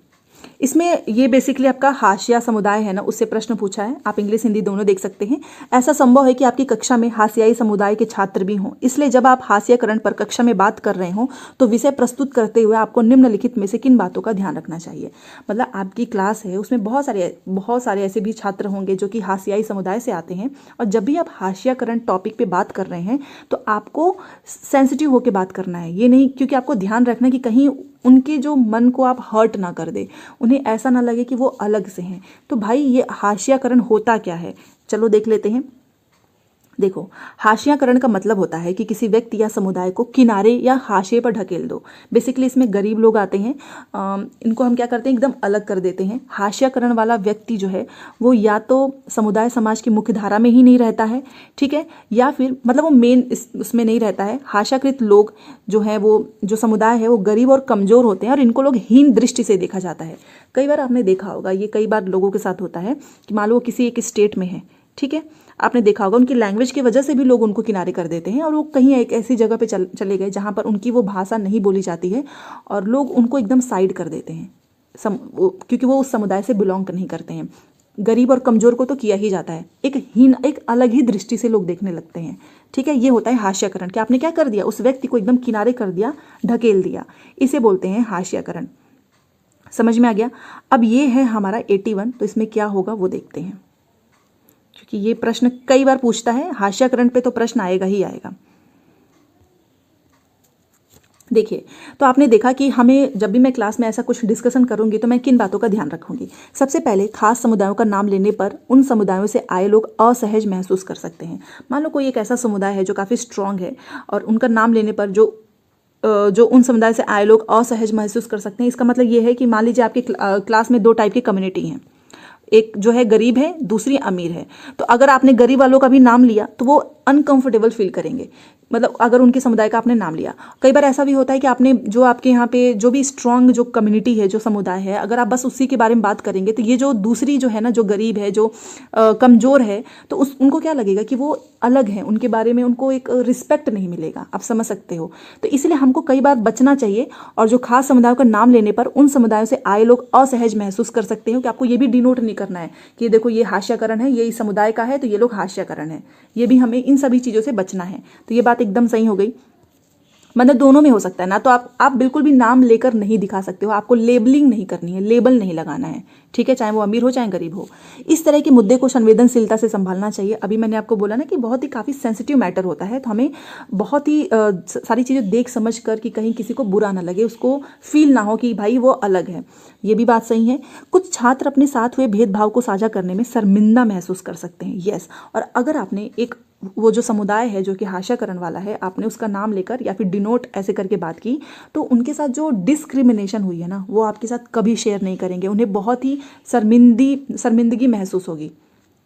इसमें ये बेसिकली आपका हाशिया समुदाय है ना, उससे प्रश्न पूछा है। आप इंग्लिश हिंदी दोनों देख सकते हैं। ऐसा संभव है कि आपकी कक्षा में हाशियाई समुदाय के छात्र भी हों, इसलिए जब आप हाशियाकरण पर कक्षा में बात कर रहे हो तो विषय प्रस्तुत करते हुए आपको निम्नलिखित में से किन बातों का ध्यान रखना चाहिए। मतलब आपकी क्लास है, उसमें बहुत सारे ऐसे भी छात्र होंगे जो कि हाशियाई समुदाय से आते हैं, और जब भी आप हाशियाकरण टॉपिक पे बात कर रहे हैं तो आपको सेंसिटिव होकर बात करना है। ये नहीं, क्योंकि आपको ध्यान रखना है कि कहीं उनके जो मन को आप हर्ट ना कर दे, उन्हें ऐसा ना लगे कि वो अलग से हैं। तो भाई ये हाशियाकरण होता क्या है, चलो देख लेते हैं। देखो हाशियाकरण का मतलब होता है कि किसी व्यक्ति या समुदाय को किनारे या हाशिए पर ढकेल दो। बेसिकली इसमें गरीब लोग आते हैं, इनको हम क्या करते हैं, एकदम अलग कर देते हैं। हाशियाकरण वाला व्यक्ति जो है वो या तो समुदाय समाज की मुख्य धारा में ही नहीं रहता है, ठीक है, या फिर मतलब वो मेन उसमें नहीं रहता है। हाशियाकृत लोग जो है, वो जो समुदाय है वो गरीब और कमज़ोर होते हैं, और इनको लोग हीन दृष्टि से देखा जाता है। कई बार आपने देखा होगा, ये कई बार लोगों के साथ होता है कि मान लो वो किसी एक स्टेट में है, ठीक है, आपने देखा होगा उनकी लैंग्वेज की वजह से भी लोग उनको किनारे कर देते हैं, और वो कहीं एक ऐसी जगह पे चले गए जहाँ पर उनकी वो भाषा नहीं बोली जाती है, और लोग उनको एकदम साइड कर देते हैं, क्योंकि वो उस समुदाय से बिलोंग नहीं करते हैं। गरीब और कमज़ोर को तो किया ही जाता है, एक अलग ही दृष्टि से लोग देखने लगते हैं, ठीक है। ये होता है हाशियाकरण, कि आपने क्या कर दिया, उस व्यक्ति को एकदम किनारे कर दिया, ढकेल दिया, इसे बोलते हैं हाशियाकरण। समझ में आ गया। अब ये है हमारा 81, तो इसमें क्या होगा वो देखते हैं, क्योंकि ये प्रश्न कई बार पूछता है। हाशियाकरण पे तो प्रश्न आएगा ही आएगा। देखिए, तो आपने देखा कि हमें जब भी मैं क्लास में ऐसा कुछ डिस्कशन करूंगी तो मैं किन बातों का ध्यान रखूंगी। सबसे पहले खास समुदायों का नाम लेने पर उन समुदायों से आए लोग असहज महसूस कर सकते हैं। मान लो कोई एक ऐसा समुदाय है जो काफ़ी स्ट्रांग है, और उनका नाम लेने पर जो उन समुदाय से आए लोग असहज महसूस कर सकते हैं। इसका मतलब ये है कि मान लीजिए आपकी क्लास में 2 टाइप की कम्युनिटी हैं, एक जो है गरीब है, दूसरी अमीर है। तो अगर आपने गरीब वालों का भी नाम लिया तो वो अनकंफर्टेबल फील करेंगे, मतलब अगर उनके समुदाय का आपने नाम लिया। कई बार ऐसा भी होता है कि आपने जो आपके यहाँ पे जो भी स्ट्रांग जो कम्युनिटी है, जो समुदाय है, अगर आप बस उसी के बारे में बात करेंगे तो ये जो दूसरी जो है ना, जो गरीब है, जो कमज़ोर है, तो उनको क्या लगेगा कि वो अलग है, उनके बारे में उनको एक रिस्पेक्ट नहीं मिलेगा। आप समझ सकते हो। तो इसलिए हमको कई बार बचना चाहिए, और जो खास समुदायों का नाम लेने पर उन समुदायों से आए लोग असहज महसूस कर सकते हो, कि आपको ये भी डिनोट नहीं करना है कि देखो ये हाशियाकरण है, ये इस समुदाय का है तो ये लोग हाशियाकरण है। ये भी हमें इन सभी चीज़ों से बचना है। तो ये बात एकदम सही हो गई। मतलब दोनों में हो सकता है ना, तो आप बिल्कुल भी नाम लेकर नहीं दिखा सकते हो, आपको लेबलिंग नहीं करनी है, लेबल नहीं लगाना है, ठीक है, चाहे वो अमीर हो चाहे गरीब हो। इस तरह के मुद्दे को संवेदनशीलता से संभालना चाहिए। अभी मैंने आपको बोला ना कि बहुत ही काफ़ी सेंसिटिव मैटर होता है, तो हमें बहुत ही सारी चीज़ें देख समझ कर, कि कहीं किसी को बुरा ना लगे, उसको फील ना हो कि भाई वो अलग है। ये भी बात सही है। कुछ छात्र अपने साथ हुए भेदभाव को साझा करने में शर्मिंदा महसूस कर सकते हैं, यस। और अगर आपने एक वो जो समुदाय है जो कि हाशियाकरण वाला है, आपने उसका नाम लेकर या फिर डिनोट ऐसे करके बात की, तो उनके साथ जो डिस्क्रिमिनेशन हुई है ना, वो आपके साथ कभी शेयर नहीं करेंगे। उन्हें बहुत ही शर्मिंदगी महसूस होगी,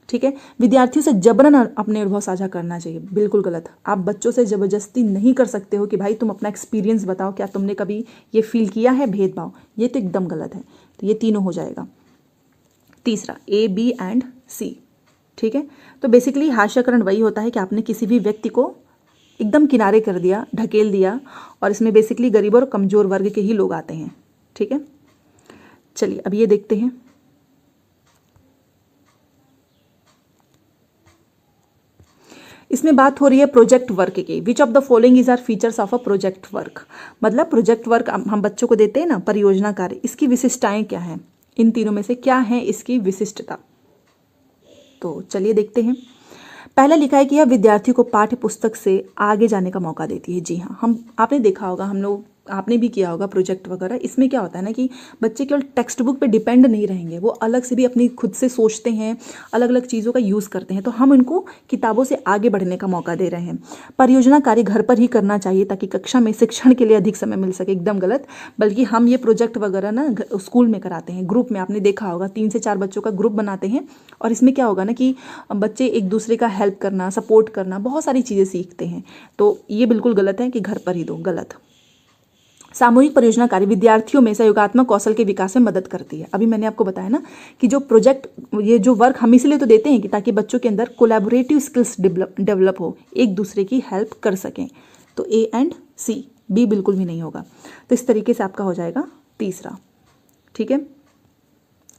ठीक है। विद्यार्थियों से जबरन अपने अनुभव साझा करना चाहिए, बिल्कुल गलत। आप बच्चों से ज़बरदस्ती नहीं कर सकते हो कि भाई तुम अपना एक्सपीरियंस बताओ, क्या तुमने कभी ये फील किया है भेदभाव, ये तो एकदम गलत है। तो ये तीनों हो जाएगा। तीसरा A, B एंड C, ठीक है। तो बेसिकली हास्यकरण वही होता है कि आपने किसी भी व्यक्ति को एकदम किनारे कर दिया, ढकेल दिया, और इसमें बेसिकली गरीब और कमज़ोर वर्ग के ही लोग आते हैं, ठीक है। चलिए अब ये देखते हैं। इसमें बात हो रही है प्रोजेक्ट वर्क की। Which of the following is are features of a project work. मतलब प्रोजेक्ट वर्क हम बच्चों को देते हैं ना, परियोजना कार्य, इसकी विशिष्टताएं क्या हैं, इन तीनों में से क्या है इसकी विशिष्टता। तो चलिए देखते हैं। पहला लिखा है कि यह विद्यार्थी को पाठ्य पुस्तक से आगे जाने का मौका देती है। जी हाँ, आपने देखा होगा, हम लोग आपने भी किया होगा प्रोजेक्ट वगैरह। इसमें क्या होता है ना कि बच्चे केवल टेक्स्ट बुक पे डिपेंड नहीं रहेंगे, वो अलग से भी अपनी खुद से सोचते हैं, अलग अलग चीज़ों का यूज़ करते हैं। तो हम इनको किताबों से आगे बढ़ने का मौका दे रहे हैं। परियोजना कार्य घर पर ही करना चाहिए ताकि कक्षा में शिक्षण के लिए अधिक समय मिल सके, एकदम गलत। बल्कि हम ये प्रोजेक्ट वगैरह ना स्कूल में कराते हैं, ग्रुप में। आपने देखा होगा 3 से 4 बच्चों का ग्रुप बनाते हैं, और इसमें क्या होगा ना कि बच्चे एक दूसरे का हेल्प करना, सपोर्ट करना, बहुत सारी चीज़ें सीखते हैं। तो ये बिल्कुल गलत है कि घर पर ही दो, गलत। सामूहिक परियोजना कार्य विद्यार्थियों में सहयोगात्मक कौशल के विकास में मदद करती है। अभी मैंने आपको बताया ना कि जो प्रोजेक्ट, ये जो वर्क हम इसलिए तो देते हैं कि ताकि बच्चों के अंदर कोलैबोरेटिव स्किल्स डेवलप हो, एक दूसरे की हेल्प कर सकें। तो A एंड C, B बिल्कुल भी नहीं होगा। तो इस तरीके से आपका हो जाएगा तीसरा, ठीक है।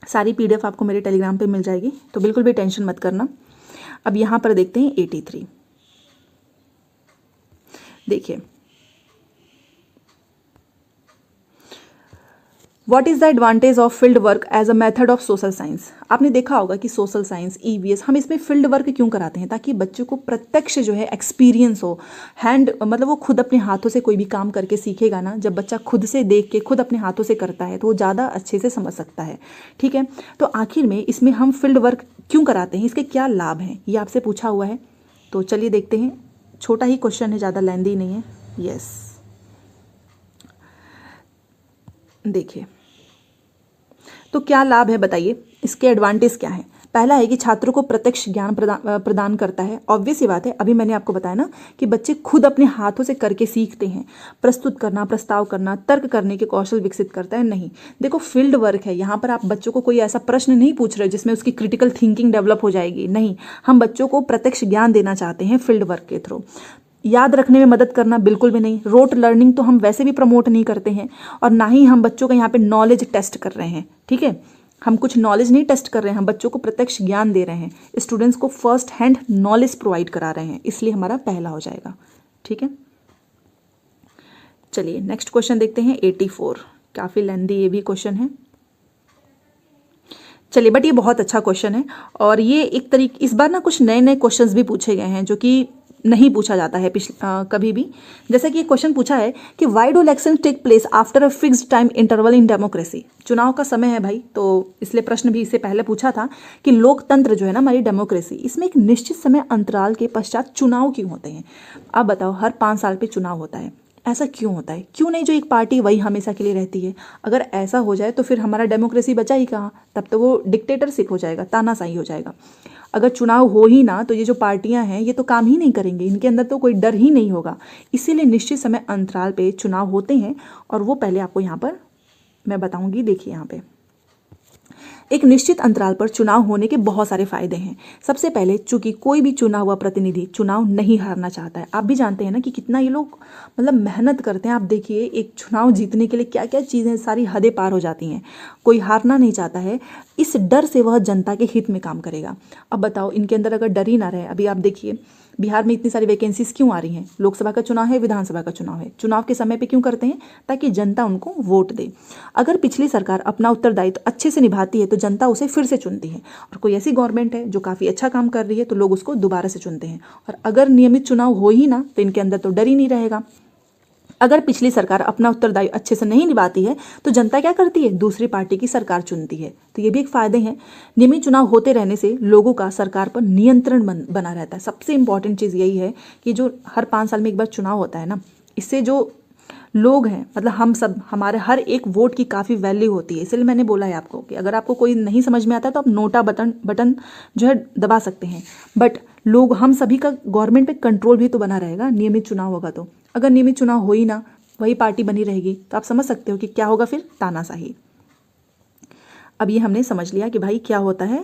सारी PDF आपको मेरे टेलीग्राम पे मिल जाएगी, तो बिल्कुल भी टेंशन मत करना। अब यहाँ पर देखते हैं 83। देखिए, what is the advantage of field work as a method of social science. आपने देखा होगा कि सोशल साइंस, EVS, हम इसमें फील्ड वर्क क्यों कराते हैं, ताकि बच्चों को प्रत्यक्ष जो है एक्सपीरियंस हो, मतलब वो खुद अपने हाथों से कोई भी काम करके सीखेगा ना। जब बच्चा खुद से देख के खुद अपने हाथों से करता है तो वो ज़्यादा अच्छे से समझ सकता है, ठीक है। तो आखिर में इसमें हम फील्ड वर्क क्यों कराते हैं, इसके क्या लाभ हैं, ये आपसे पूछा हुआ है। तो चलिए देखते हैं। छोटा ही क्वेश्चन है, ज़्यादा लेंदी नहीं है। यस, देखिए, तो क्या लाभ है बताइए, इसके एडवांटेज क्या है। पहला है कि छात्रों को प्रत्यक्ष ज्ञान प्रदान करता है। ऑब्वियस ही बात है, अभी मैंने आपको बताया ना कि बच्चे खुद अपने हाथों से करके सीखते हैं। प्रस्तुत करना, प्रस्ताव करना, तर्क करने के कौशल विकसित करता है। नहीं, देखो फील्ड वर्क है, यहाँ पर आप बच्चों को कोई ऐसा प्रश्न नहीं पूछ रहे जिसमें उसकी क्रिटिकल थिंकिंग डेवलप हो जाएगी। नहीं, हम बच्चों को प्रत्यक्ष ज्ञान देना चाहते हैं फील्ड वर्क के थ्रू। याद रखने में मदद करना बिल्कुल भी नहीं। रोट लर्निंग तो हम वैसे भी प्रमोट नहीं करते हैं, और ना ही हम बच्चों का यहाँ पे नॉलेज टेस्ट कर रहे हैं, ठीक है। हम कुछ नॉलेज नहीं टेस्ट कर रहे हैं, हम बच्चों को प्रत्यक्ष ज्ञान दे रहे हैं, स्टूडेंट्स को फर्स्ट हैंड नॉलेज प्रोवाइड करा रहे हैं, इसलिए हमारा पहला हो जाएगा, ठीक है। चलिए नेक्स्ट क्वेश्चन देखते हैं 84। काफ़ी लेंदी ये भी क्वेश्चन है। चलिए, बट ये बहुत अच्छा क्वेश्चन है, और ये एक तरीके, इस बार ना कुछ नए नए क्वेश्चंस भी पूछे गए हैं जो कि नहीं पूछा जाता है कभी भी। जैसे कि ये क्वेश्चन पूछा है कि why do election take place after a fixed time interval in democracy. चुनाव का समय है भाई, तो इसलिए प्रश्न भी इससे पहले पूछा था कि लोकतंत्र जो है ना, हमारी डेमोक्रेसी, इसमें एक निश्चित समय अंतराल के पश्चात चुनाव क्यों होते हैं। अब बताओ, हर 5 साल पे चुनाव होता है, ऐसा क्यों होता है। क्यों नहीं जो एक पार्टी वही हमेशा के लिए रहती है। अगर ऐसा हो जाए तो फिर हमारा डेमोक्रेसी बचा ही कहाँ, तब तो वो डिक्टेटरशिप हो जाएगा, तानाशाही हो जाएगा। अगर चुनाव हो ही ना तो ये जो पार्टियां हैं ये तो काम ही नहीं करेंगे, इनके अंदर तो कोई डर ही नहीं होगा। इसीलिए निश्चित समय अंतराल पे चुनाव होते हैं, और वो पहले आपको यहाँ पर मैं बताऊंगी। देखिए, यहाँ पे एक निश्चित अंतराल पर चुनाव होने के बहुत सारे फायदे हैं। सबसे पहले, चूंकि कोई भी चुना हुआ प्रतिनिधि चुनाव नहीं हारना चाहता है। आप भी जानते हैं ना कि कितना ये लोग मतलब मेहनत करते हैं। आप देखिए, एक चुनाव जीतने के लिए क्या क्या चीज़ें, सारी हदें पार हो जाती हैं। कोई हारना नहीं चाहता है, इस डर से वह जनता के हित में काम करेगा। अब बताओ, इनके अंदर अगर डर ही ना रहे, अभी आप देखिए बिहार में इतनी सारी वैकेंसीज क्यों आ रही हैं। लोकसभा का चुनाव है, विधानसभा का चुनाव है। चुनाव के समय पे क्यों करते हैं, ताकि जनता उनको वोट दे। अगर पिछली सरकार अपना उत्तरदायित्व अच्छे से निभाती है तो जनता उसे फिर से चुनती है, और कोई ऐसी गवर्नमेंट है जो काफ़ी अच्छा काम कर रही है तो लोग उसको दोबारा से चुनते हैं। और अगर नियमित चुनाव हो ही ना तो इनके अंदर तो डर ही नहीं रहेगा। अगर पिछली सरकार अपना उत्तरदायित्व अच्छे से नहीं निभाती है तो जनता क्या करती है, दूसरी पार्टी की सरकार चुनती है। तो ये भी एक फायदे हैं। नियमित चुनाव होते रहने से लोगों का सरकार पर नियंत्रण बना रहता है। सबसे इंपॉर्टेंट चीज़ यही है कि जो हर 5 साल में एक बार चुनाव होता है ना, इससे जो लोग हैं, मतलब हम सब, हमारे हर एक वोट की काफ़ी वैल्यू होती है। इसलिए मैंने बोला है आपको कि अगर आपको कोई नहीं समझ में आता है तो आप नोटा बटन जो है दबा सकते हैं। बट लोग, हम सभी का गवर्नमेंट पे कंट्रोल भी तो बना रहेगा, नियमित चुनाव होगा तो। अगर नियमित चुनाव हो ही ना, वही पार्टी बनी रहेगी, तो आप समझ सकते हो कि क्या होगा फिर, तानाशाही। अब ये हमने समझ लिया कि भाई क्या होता है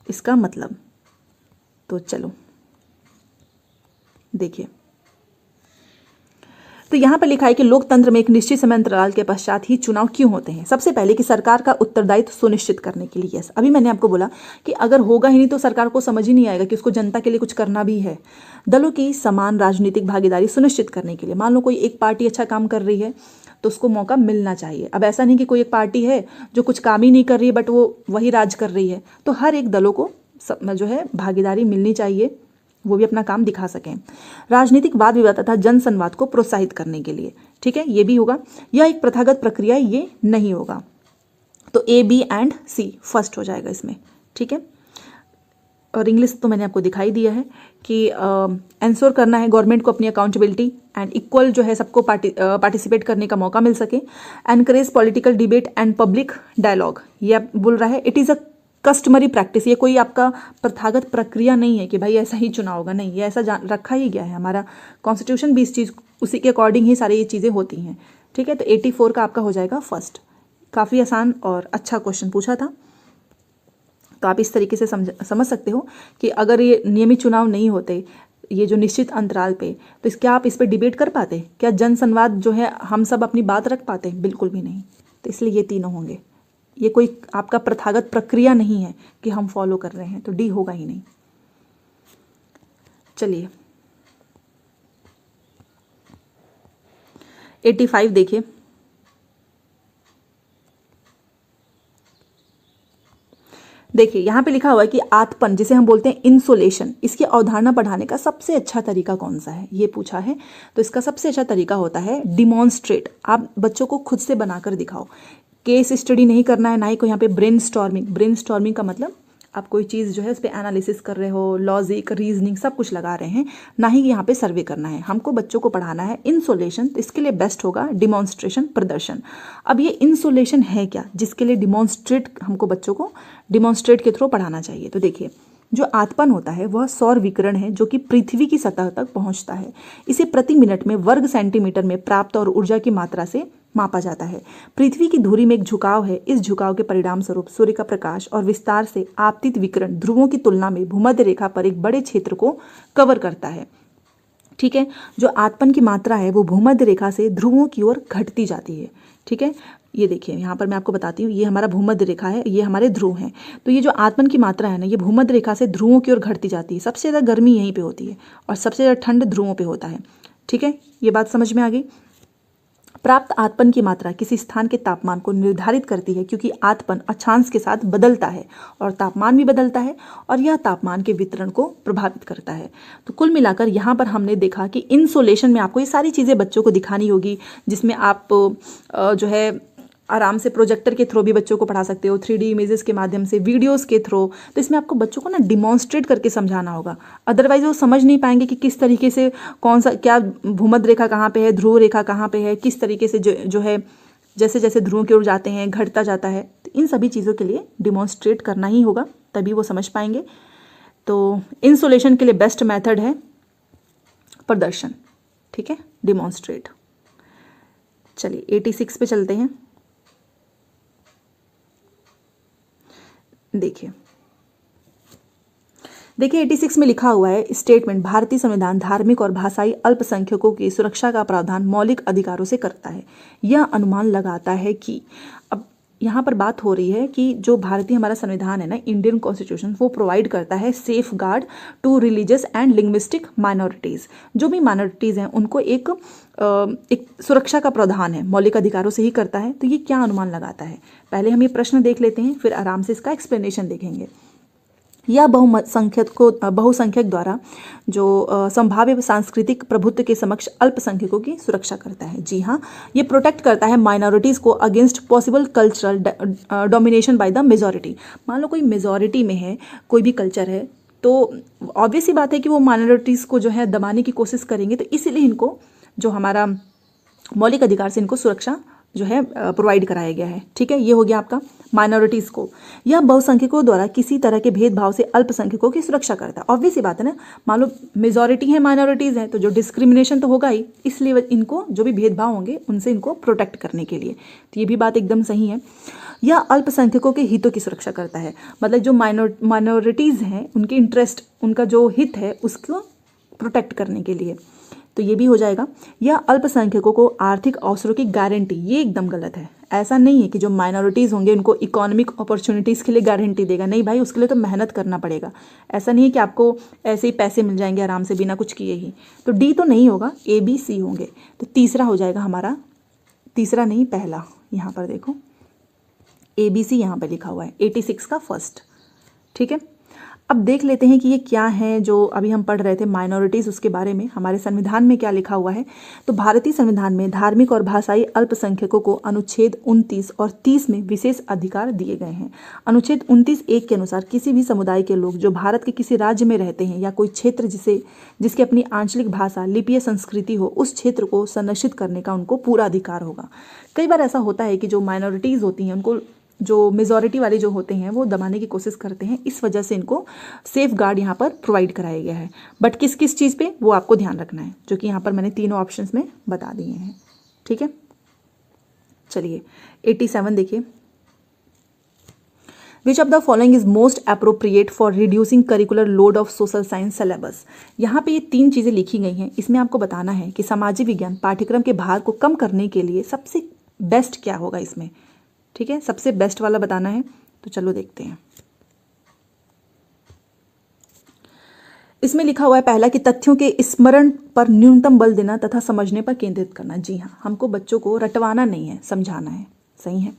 इसका मतलब। तो चलो देखिए, तो यहाँ पर लिखा है कि लोकतंत्र में एक निश्चित समय अंतराल के पश्चात ही चुनाव क्यों होते हैं। सबसे पहले कि सरकार का उत्तरदायित्व सुनिश्चित करने के लिए। यस, अभी मैंने आपको बोला कि अगर होगा ही नहीं तो सरकार को समझ ही नहीं आएगा कि उसको जनता के लिए कुछ करना भी है। दलों की समान राजनीतिक भागीदारी सुनिश्चित करने के लिए। मान लो कोई एक पार्टी अच्छा काम कर रही है तो उसको मौका मिलना चाहिए। अब ऐसा नहीं कि कोई एक पार्टी है जो कुछ काम ही नहीं कर रही है बट वो वही राज कर रही है, तो हर एक दलों को जो है भागीदारी मिलनी चाहिए, वो भी अपना काम दिखा सकें। राजनीतिक वाद विवाद तथा जन संवाद को प्रोत्साहित करने के लिए, ठीक है, ये भी होगा। यह एक प्रथागत प्रक्रिया ये नहीं होगा। तो ए, बी एंड सी फर्स्ट हो जाएगा इसमें, ठीक है। और इंग्लिश तो मैंने आपको दिखाई दिया है कि एंश्योर करना है गवर्नमेंट को अपनी अकाउंटेबिलिटी एंड इक्वल जो है सबको पार्टिसिपेट करने का मौका मिल सके। Encourage political debate and public dialogue, ये बोल रहा है it is a customary practice. ये कोई आपका प्रथागत प्रक्रिया नहीं है कि भाई ऐसा ही चुनाव होगा, नहीं, ये ऐसा रखा ही गया है। हमारा कॉन्स्टिट्यूशन भी इस चीज़, उसी के अकॉर्डिंग ही सारी ये चीज़ें होती हैं, ठीक है। तो 84 का आपका हो जाएगा फर्स्ट। काफ़ी आसान और अच्छा क्वेश्चन पूछा था, तो आप इस तरीके से समझ सकते हो कि अगर ये नियमित चुनाव नहीं होते, ये जो निश्चित अंतराल पे, तो क्या आप इस पर डिबेट कर पाते? क्या जन संवाद जो है हम सब अपनी बात रख पाते? बिल्कुल भी नहीं। तो इसलिए ये तीनों होंगे। ये कोई आपका प्रथागत प्रक्रिया नहीं है कि हम फॉलो कर रहे हैं, तो डी होगा ही नहीं। चलिए 85 देखिए। देखिए यहाँ पे लिखा हुआ है कि आतपन, जिसे हम बोलते हैं इंसोलेशन, इसकी अवधारणा बढ़ाने का सबसे अच्छा तरीका कौन सा है, ये पूछा है। तो इसका सबसे अच्छा तरीका होता है डिमॉन्स्ट्रेट। आप बच्चों को खुद से बनाकर दिखाओ। केस स्टडी नहीं करना है, ना ही कोई यहाँ पे ब्रेन स्टॉर्मिंग का मतलब आप कोई चीज़ जो है उस पर एनालिसिस कर रहे हो, लॉजिक, रीजनिंग सब कुछ लगा रहे हैं, ना ही यहाँ पे सर्वे करना है। हमको बच्चों को पढ़ाना है इंसोलेशन, तो इसके लिए बेस्ट होगा डिमॉन्स्ट्रेशन, प्रदर्शन। अब ये इंसोलेशन है क्या, जिसके लिए डिमॉन्स्ट्रेट, हमको बच्चों को डिमॉन्स्ट्रेट के थ्रू पढ़ाना चाहिए। तो देखिए, जो आतपन होता है वह सौर विकिरण है जो कि पृथ्वी की सतह तक पहुंचता है। इसे प्रति मिनट में वर्ग सेंटीमीटर में प्राप्त और ऊर्जा की मात्रा से मापा जाता है। पृथ्वी की धुरी में एक झुकाव है। इस झुकाव के परिणाम स्वरूप सूर्य का प्रकाश और विस्तार से आपतित विकिरण ध्रुवों की तुलना में भूमध्य रेखा पर एक बड़े क्षेत्र को कवर करता है, ठीक है। जो आतपन की मात्रा है वो भूमध्य रेखा से ध्रुवों की ओर घटती जाती है, ठीक है। ये देखिए यहाँ पर मैं आपको बताती हूँ, ये हमारा भूमध्य रेखा है, ये हमारे ध्रुव हैं। तो ये जो आतपन की मात्रा है ना, ये भूमध्य रेखा से ध्रुवों की ओर घटती जाती है। सबसे ज़्यादा गर्मी यहीं पे होती है और सबसे ज़्यादा ठंड ध्रुवों पे होता है, ठीक है। ये बात समझ में आ गई। प्राप्त आतपन की मात्रा किसी स्थान के तापमान को निर्धारित करती है, क्योंकि आतपन अक्षांश के साथ बदलता है और तापमान भी बदलता है, और यह तापमान के वितरण को प्रभावित करता है। तो कुल मिलाकर यहाँ पर हमने देखा कि इंसोलेशन में आपको ये सारी चीज़ें बच्चों को दिखानी होगी, जिसमें आप जो है आराम से प्रोजेक्टर के थ्रू भी बच्चों को पढ़ा सकते हो, 3D इमेजेस के माध्यम से, वीडियोस के थ्रू। तो इसमें आपको बच्चों को ना डिमॉन्स्ट्रेट करके समझाना होगा, अदरवाइज वो समझ नहीं पाएंगे कि किस तरीके से कौन सा, क्या भूमध्य रेखा कहाँ पे है, ध्रुव रेखा कहाँ पे है, किस तरीके से जो है जैसे जैसे ध्रुवों की ओर जाते हैं घटता जाता है। तो इन सभी चीज़ों के लिए डिमॉन्स्ट्रेट करना ही होगा, तभी वो समझ पाएंगे। तो इंसोलेशन के लिए बेस्ट मेथड है प्रदर्शन, ठीक है, डिमॉन्स्ट्रेट। चलिए 86 पे चलते हैं। देखिए 86 में लिखा हुआ है स्टेटमेंट, भारतीय संविधान धार्मिक और भाषाई अल्पसंख्यकों की सुरक्षा का प्रावधान मौलिक अधिकारों से करता है। यह अनुमान लगाता है कि, अब यहाँ पर बात हो रही है कि जो भारतीय हमारा संविधान है ना, इंडियन कॉन्स्टिट्यूशन, वो प्रोवाइड करता है safeguard to religious and linguistic minorities. जो भी माइनॉरिटीज़ हैं उनको एक सुरक्षा का प्रावधान है, मौलिक अधिकारों से ही करता है। तो ये क्या अनुमान लगाता है, पहले हम ये प्रश्न देख लेते हैं, फिर आराम से इसका एक्सप्लेनेशन देखेंगे। यह बहुसंख्यक द्वारा जो संभाव्य सांस्कृतिक प्रभुत्व के समक्ष अल्पसंख्यकों की सुरक्षा करता है। जी हाँ, ये प्रोटेक्ट करता है माइनॉरिटीज़ को against possible cultural domination by the majority. मान लो कोई मेजॉरिटी में है, कोई भी कल्चर है, तो ऑब्वियस ही बात है कि वो माइनॉरिटीज़ को जो है दबाने की कोशिश करेंगे। तो इसीलिए इनको जो हमारा मौलिक अधिकार से इनको सुरक्षा जो है प्रोवाइड कराया गया है। ठीक है, ये हो गया आपका माइनॉरिटीज़ को। यह बहुसंख्यकों द्वारा किसी तरह के भेदभाव से अल्पसंख्यकों की सुरक्षा करता है। ऑब्वियस सी बात है ना, मान लो मेजॉरिटी है, माइनॉरिटीज़ है, तो जो डिस्क्रिमिनेशन तो होगा ही, इसलिए इनको जो भी भेदभाव होंगे उनसे इनको प्रोटेक्ट करने के लिए, तो ये भी बात एकदम सही है। यह अल्पसंख्यकों के हितों की सुरक्षा करता है, मतलब जो माइनॉरिटीज़ हैं उनके इंटरेस्ट, उनका जो हित है उसको प्रोटेक्ट करने के लिए, तो ये भी हो जाएगा। यह अल्पसंख्यकों को आर्थिक अवसरों की गारंटी, ये एकदम गलत है। ऐसा नहीं है कि जो माइनॉरिटीज़ होंगे उनको इकोनॉमिक अपॉर्चुनिटीज़ के लिए गारंटी देगा, नहीं भाई, उसके लिए तो मेहनत करना पड़ेगा। ऐसा नहीं है कि आपको ऐसे ही पैसे मिल जाएंगे आराम से बिना कुछ किए ही। तो डी तो नहीं होगा, ए बी सी होंगे। तो तीसरा हो जाएगा हमारा, तीसरा नहीं पहला, यहाँ पर देखो ए बी सी यहाँ पर लिखा हुआ है, 86 का फर्स्ट। ठीक है, अब देख लेते हैं कि ये क्या है जो अभी हम पढ़ रहे थे माइनॉरिटीज़, उसके बारे में हमारे संविधान में क्या लिखा हुआ है। तो भारतीय संविधान में धार्मिक और भाषाई अल्पसंख्यकों को अनुच्छेद 29 और 30 में विशेष अधिकार दिए गए हैं। अनुच्छेद 29(1) के अनुसार किसी भी समुदाय के लोग जो भारत के किसी राज्य में रहते हैं या कोई क्षेत्र जिसकी अपनी आंचलिक भाषा, लिपि या संस्कृति हो, उस क्षेत्र को संरक्षित करने का उनको पूरा अधिकार होगा। कई बार ऐसा होता है कि जो माइनॉरिटीज़ होती हैं उनको जो मेजॉरिटी वाले जो होते हैं वो दबाने की कोशिश करते हैं, इस वजह से इनको सेफ गार्ड यहाँ पर प्रोवाइड कराया गया है। बट किस किस चीज़ पे वो आपको ध्यान रखना है, जो कि यहाँ पर मैंने तीनों ऑप्शंस में बता दिए हैं। ठीक है, चलिए 87 देखिए। विच of the following is most appropriate for reducing curricular load of social science syllabus. यहाँ पे ये 3 चीज़ें लिखी गई हैं, इसमें आपको बताना है कि सामाजिक विज्ञान पाठ्यक्रम के भार को कम करने के लिए सबसे बेस्ट क्या होगा इसमें। ठीक है, सबसे बेस्ट वाला बताना है, तो चलो देखते हैं। इसमें लिखा हुआ है पहला कि तथ्यों के स्मरण पर न्यूनतम बल देना तथा समझने पर केंद्रित करना। जी हाँ, हमको बच्चों को रटवाना नहीं है, समझाना है। सही है,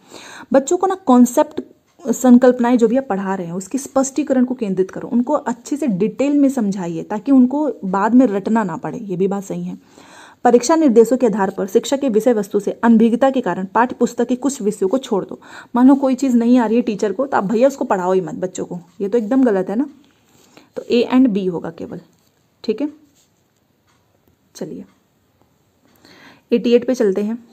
बच्चों को ना कॉन्सेप्ट, संकल्पनाएं जो भी आप पढ़ा रहे हैं उसके स्पष्टीकरण को केंद्रित करो, उनको अच्छे से डिटेल में समझाइए ताकि उनको बाद में रटना ना पड़े। ये भी बात सही है। परीक्षा निर्देशों के आधार पर शिक्षा के विषय वस्तु से अनभिज्ञता के कारण पाठ्य पुस्तक के कुछ विषयों को छोड़ दो। मान लो कोई चीज़ नहीं आ रही है टीचर को, तो आप भैया उसको पढ़ाओ ही मत बच्चों को, ये तो एकदम गलत है ना। तो ए एंड बी होगा केवल। ठीक है, चलिए 88 पे चलते हैं।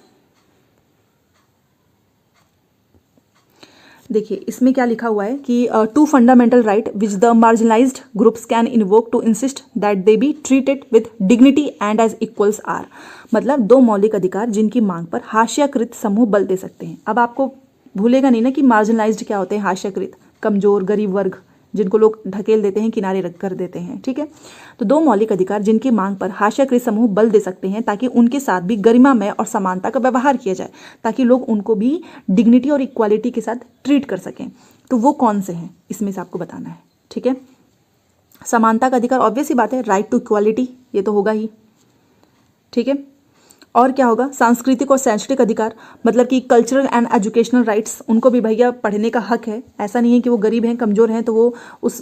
देखिए इसमें क्या लिखा हुआ है कि 2 fundamental right which the marginalised groups can invoke to insist that they be treated with dignity and as equals are. मतलब 2 मौलिक अधिकार जिनकी मांग पर हाशियाकृत समूह बल दे सकते हैं। अब आपको भूलेगा नहीं ना कि मार्जिनलाइज्ड क्या होते हैं, हाशियाकृत, कमजोर, गरीब वर्ग, जिनको लोग ढकेल देते हैं, किनारे रख कर देते हैं। ठीक है, तो 2 मौलिक अधिकार जिनकी मांग पर हाशियाकृत समूह बल दे सकते हैं ताकि उनके साथ भी गरिमामय और समानता का व्यवहार किया जाए, ताकि लोग उनको भी डिग्निटी और इक्वालिटी के साथ ट्रीट कर सकें। तो वो कौन से हैं, इसमें से आपको बताना है। ठीक है, समानता का अधिकार ऑब्वियस ही बात है, राइट टू इक्वालिटी, ये तो होगा ही। ठीक है, और क्या होगा, सांस्कृतिक और शैक्षणिक अधिकार, मतलब कि कल्चरल एंड एजुकेशनल राइट्स, उनको भी भैया पढ़ने का हक है। ऐसा नहीं है कि वो गरीब हैं, कमज़ोर हैं, तो वो उस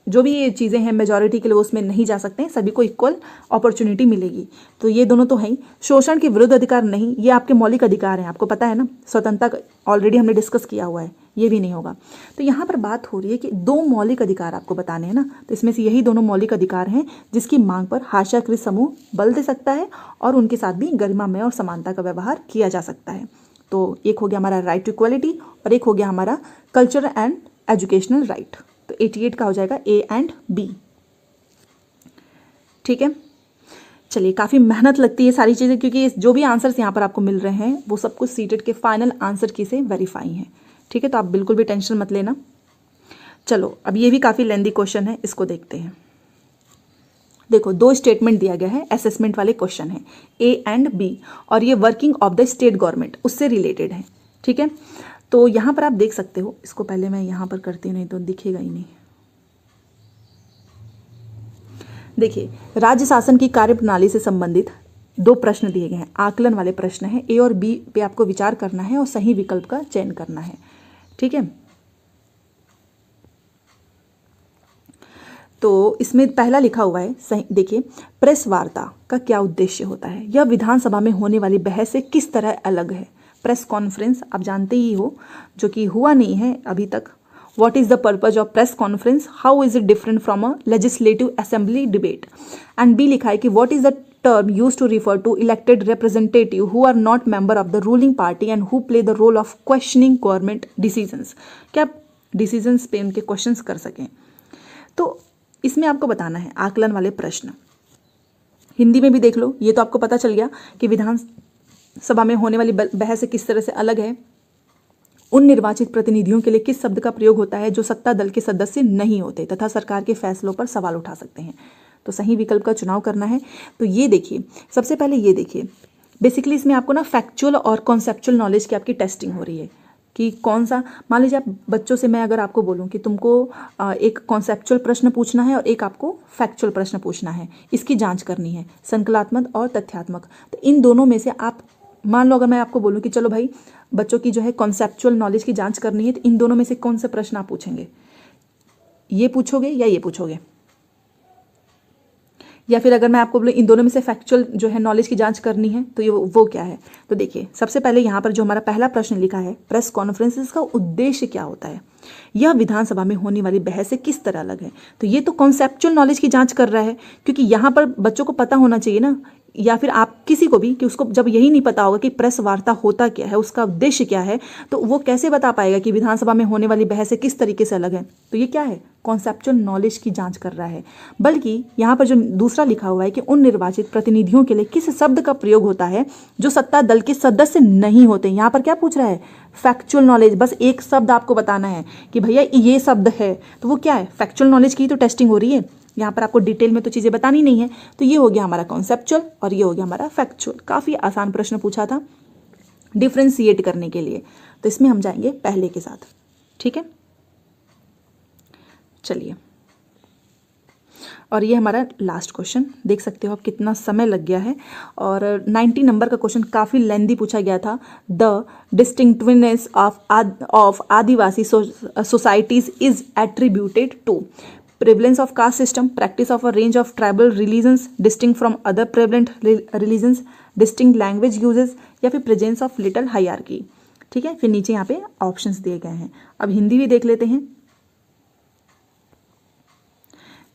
जो भी ये चीज़ें हैं मेजॉरिटी के लिए वो उसमें नहीं जा सकते हैं, सभी को इक्वल अपॉर्चुनिटी मिलेगी। तो ये दोनों तो हैं ही। शोषण के विरुद्ध अधिकार नहीं, ये आपके मौलिक अधिकार हैं, आपको पता है ना। स्वतंत्रता ऑलरेडी हमने डिस्कस किया हुआ है, ये भी नहीं होगा। तो यहाँ पर बात हो रही है कि 2 मौलिक अधिकार आपको बताने हैं ना, तो इसमें से यही दोनों मौलिक अधिकार हैं जिसकी मांग पर हाशियाकृत समूह बल दे सकता है और उनके साथ भी गरिमामय और समानता का व्यवहार किया जा सकता है। तो एक हो गया हमारा राइट टू इक्वालिटी और एक हो गया हमारा कल्चरल एंड एजुकेशनल राइट। तो 88 का हो जाएगा ए एंड बी। ठीक है, चलिए काफ़ी मेहनत लगती है सारी चीज़ें, क्योंकि जो भी आंसर्स यहाँ पर आपको मिल रहे हैं वो सब कुछ सीटेट के फाइनल आंसर की से वेरीफाई हैं। ठीक है, तो आप बिल्कुल भी टेंशन मत लेना। चलो अब ये भी काफ़ी लेंदी क्वेश्चन है, इसको देखते हैं। देखो 2 स्टेटमेंट दिया गया है, असेसमेंट वाले क्वेश्चन है ए एंड बी, और ये working of the state government उससे रिलेटेड है। ठीक है, तो यहाँ पर आप देख सकते हो, इसको पहले मैं यहाँ पर करती हूँ, नहीं तो दिखेगा ही नहीं। देखिए राज्य शासन की कार्यप्रणाली से संबंधित 2 प्रश्न दिए गए हैं, आकलन वाले प्रश्न हैं। ए और बी पे आपको विचार करना है और सही विकल्प का चयन करना है। ठीक है, तो इसमें पहला लिखा हुआ है, सही देखिए, प्रेस वार्ता का क्या उद्देश्य होता है, यह विधानसभा में होने वाली बहस से किस तरह अलग है। प्रेस कॉन्फ्रेंस आप जानते ही हो, जो कि हुआ नहीं है अभी तक। What is the purpose of press conference? How is it different from a legislative assembly debate? And B लिखा है कि what is the term used to refer to elected representative who are not member of the ruling party and who play the role of questioning government decisions। क्या decisions पे उनके questions कर सकें। तो इसमें आपको बताना है आकलन वाले प्रश्न। हिंदी में भी देख लो, ये तो आपको पता चल गया कि विधानसभा में होने वाली बहस से किस तरह से अलग है। उन निर्वाचित प्रतिनिधियों के लिए किस शब्द का प्रयोग होता है जो सत्ता दल के सदस्य नहीं होते तथा सरकार के फैसलों पर सवाल उठा सकते हैं। तो सही विकल्प का चुनाव करना है। तो ये देखिए, सबसे पहले ये देखिए, बेसिकली इसमें आपको ना फैक्चुअल और कॉन्सेप्चुअल नॉलेज की आपकी टेस्टिंग हो रही है कि कौन सा, मान लीजिए आप बच्चों से मैं अगर आपको बोलूं कि तुमको एक कॉन्सेप्चुअल प्रश्न पूछना है और एक आपको फैक्चुअल प्रश्न पूछना है, इसकी जांच करनी है, संकलात्मक और तथ्यात्मक। तो इन दोनों में से आप, मान लो अगर मैं आपको बोलूं कि चलो भाई बच्चों की जो है कॉन्सेप्चुअल नॉलेज की जांच करनी है, तो इन दोनों में से कौन सा प्रश्न आप पूछेंगे? ये पूछोगे या ये पूछोगे? या फिर अगर मैं आपको बोलूं इन दोनों में से फैक्चुअल जो है नॉलेज की जांच करनी है, तो ये वो क्या है? तो देखिए, सबसे पहले यहाँ पर जो हमारा पहला प्रश्न लिखा है, प्रेस कॉन्फ्रेंसेस का उद्देश्य क्या होता है? यह विधानसभा में होने वाली बहस से किस तरह अलग है? तो ये तो कॉन्सेप्चुअल नॉलेज की जांच कर रहा है, क्योंकि यहाँ पर बच्चों को पता होना चाहिए ना, या फिर आप किसी को भी, कि उसको जब यही नहीं पता होगा कि प्रेस वार्ता होता क्या है, उसका उद्देश्य क्या है, तो वो कैसे बता पाएगा कि विधानसभा में होने वाली बहस से किस तरीके से अलग है? तो ये क्या है? कॉन्सेप्चुअल नॉलेज की जांच कर रहा है। बल्कि यहाँ पर जो दूसरा लिखा हुआ है कि उन निर्वाचित प्रतिनिधियों के लिए किस शब्द का प्रयोग होता है जो सत्ता दल के सदस्य नहीं होते, यहाँ पर क्या पूछ रहा है? Factual knowledge. बस एक शब्द आपको बताना है कि भैया ये शब्द है, तो वो क्या है? फैक्चुअल नॉलेज की तो टेस्टिंग हो रही है। यहाँ पर आपको डिटेल में तो चीज़ें बतानी नहीं है। तो ये हो गया हमारा कॉन्सेप्चुअल और ये हो गया हमारा फैक्चुअल। काफ़ी आसान प्रश्न पूछा था डिफ्रेंशिएट करने के लिए। तो इसमें हम जाएंगे पहले के साथ, ठीक है? चलिए, और ये हमारा लास्ट क्वेश्चन, देख सकते हो आप कितना समय लग गया है। और 90 नंबर का क्वेश्चन काफ़ी लेंदी पूछा गया था। The distinctiveness of Adivasi societies is attributed to prevalence of caste system, practice of a range of tribal religions distinct from other prevalent religions, distinct language uses, या फिर presence of little hierarchy। ठीक है, फिर नीचे यहाँ पे ऑप्शंस दिए गए हैं। अब हिंदी भी देख लेते हैं।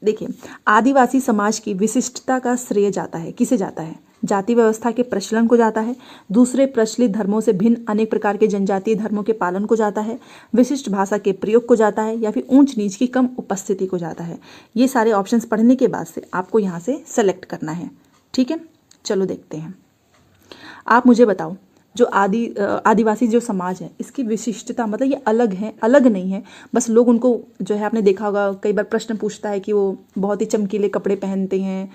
देखिए, आदिवासी समाज की विशिष्टता का श्रेय जाता है, किसे जाता है? जाति व्यवस्था के प्रचलन को जाता है, दूसरे प्रचलित धर्मों से भिन्न अनेक प्रकार के जनजातीय धर्मों के पालन को जाता है, विशिष्ट भाषा के प्रयोग को जाता है, या फिर ऊंच नीच की कम उपस्थिति को जाता है। ये सारे ऑप्शंस पढ़ने के बाद से आपको यहाँ से सेलेक्ट करना है, ठीक है? चलो देखते हैं। आप मुझे बताओ, जो आदिवासी जो समाज है, इसकी विशिष्टता, मतलब ये अलग है, अलग नहीं है, बस लोग उनको जो है, आपने देखा होगा कई बार प्रश्न पूछता है कि वो बहुत ही चमकीले कपड़े पहनते हैं,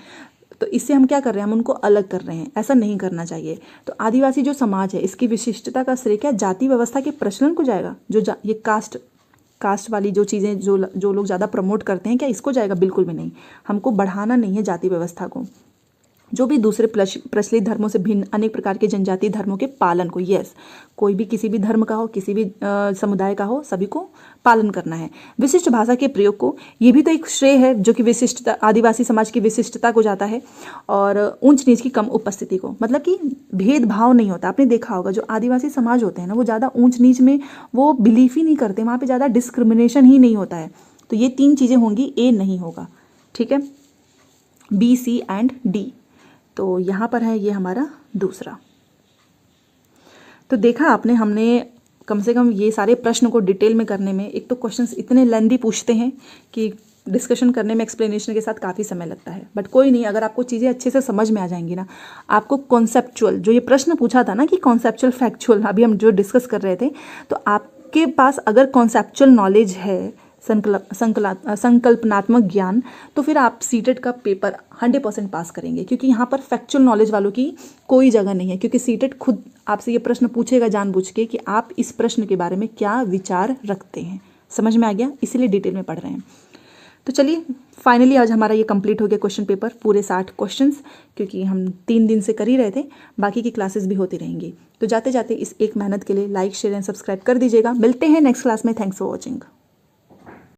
तो इससे हम क्या कर रहे हैं? हम उनको अलग कर रहे हैं। ऐसा नहीं करना चाहिए। तो आदिवासी जो समाज है, इसकी विशिष्टता का श्रेय क्या जाति व्यवस्था के प्रचलन को जाएगा? ये कास्ट वाली जो चीज़ें जो लोग ज़्यादा प्रमोट करते हैं, क्या इसको जाएगा? बिल्कुल भी नहीं। हमको बढ़ाना नहीं है जाति व्यवस्था को। जो भी दूसरे प्रचलित धर्मों से भिन्न अनेक प्रकार के जनजातीय धर्मों के पालन को, यस, कोई भी किसी भी धर्म का हो, किसी भी समुदाय का हो, सभी को पालन करना है। विशिष्ट भाषा के प्रयोग को, ये भी तो एक श्रेय है जो कि विशिष्टता, आदिवासी समाज की विशिष्टता को जाता है। और ऊंच नीच की कम उपस्थिति को, मतलब कि भेदभाव नहीं होता। आपने देखा होगा जो आदिवासी समाज होते हैं ना, वो ज़्यादा ऊंच नीच में वो बिलीव ही नहीं करते, वहाँ पर ज़्यादा डिस्क्रिमिनेशन ही नहीं होता है। तो ये 3 चीज़ें होंगी, ए नहीं होगा, ठीक है? B, C and D. तो यहाँ पर है ये हमारा दूसरा। तो देखा आपने, हमने कम से कम ये सारे प्रश्न को डिटेल में करने में, एक तो क्वेश्चंस इतने लेंदी पूछते हैं कि डिस्कशन करने में एक्सप्लेनेशन के साथ काफ़ी समय लगता है, बट कोई नहीं, अगर आपको चीज़ें अच्छे से समझ में आ जाएंगी ना, आपको कॉन्सेप्चुअल, जो ये प्रश्न पूछा था ना कि कॉन्सेप्चुअल फैक्चुअल, अभी हम जो डिस्कस कर रहे थे, तो आपके पास अगर कॉन्सेप्चुअल नॉलेज है, संकल्पनात्मक ज्ञान, तो फिर आप सीटेट का पेपर 100% पास करेंगे, क्योंकि यहाँ पर फैक्चुअल नॉलेज वालों की कोई जगह नहीं है। क्योंकि सीटेट खुद आपसे ये प्रश्न पूछेगा जानबूझ के कि आप इस प्रश्न के बारे में क्या विचार रखते हैं। समझ में आ गया? इसीलिए डिटेल में पढ़ रहे हैं। तो चलिए, फाइनली आज हमारा ये कंप्लीट हो गया क्वेश्चन पेपर, पूरे 60 क्वेश्चंस, क्योंकि हम 3 दिन से कर ही रहे थे, बाकी की क्लासेस भी होती रहेंगी। तो जाते जाते इस एक मेहनत के लिए लाइक, शेयर एंड सब्सक्राइब कर दीजिएगा। मिलते हैं नेक्स्ट क्लास में। Thanks for watching.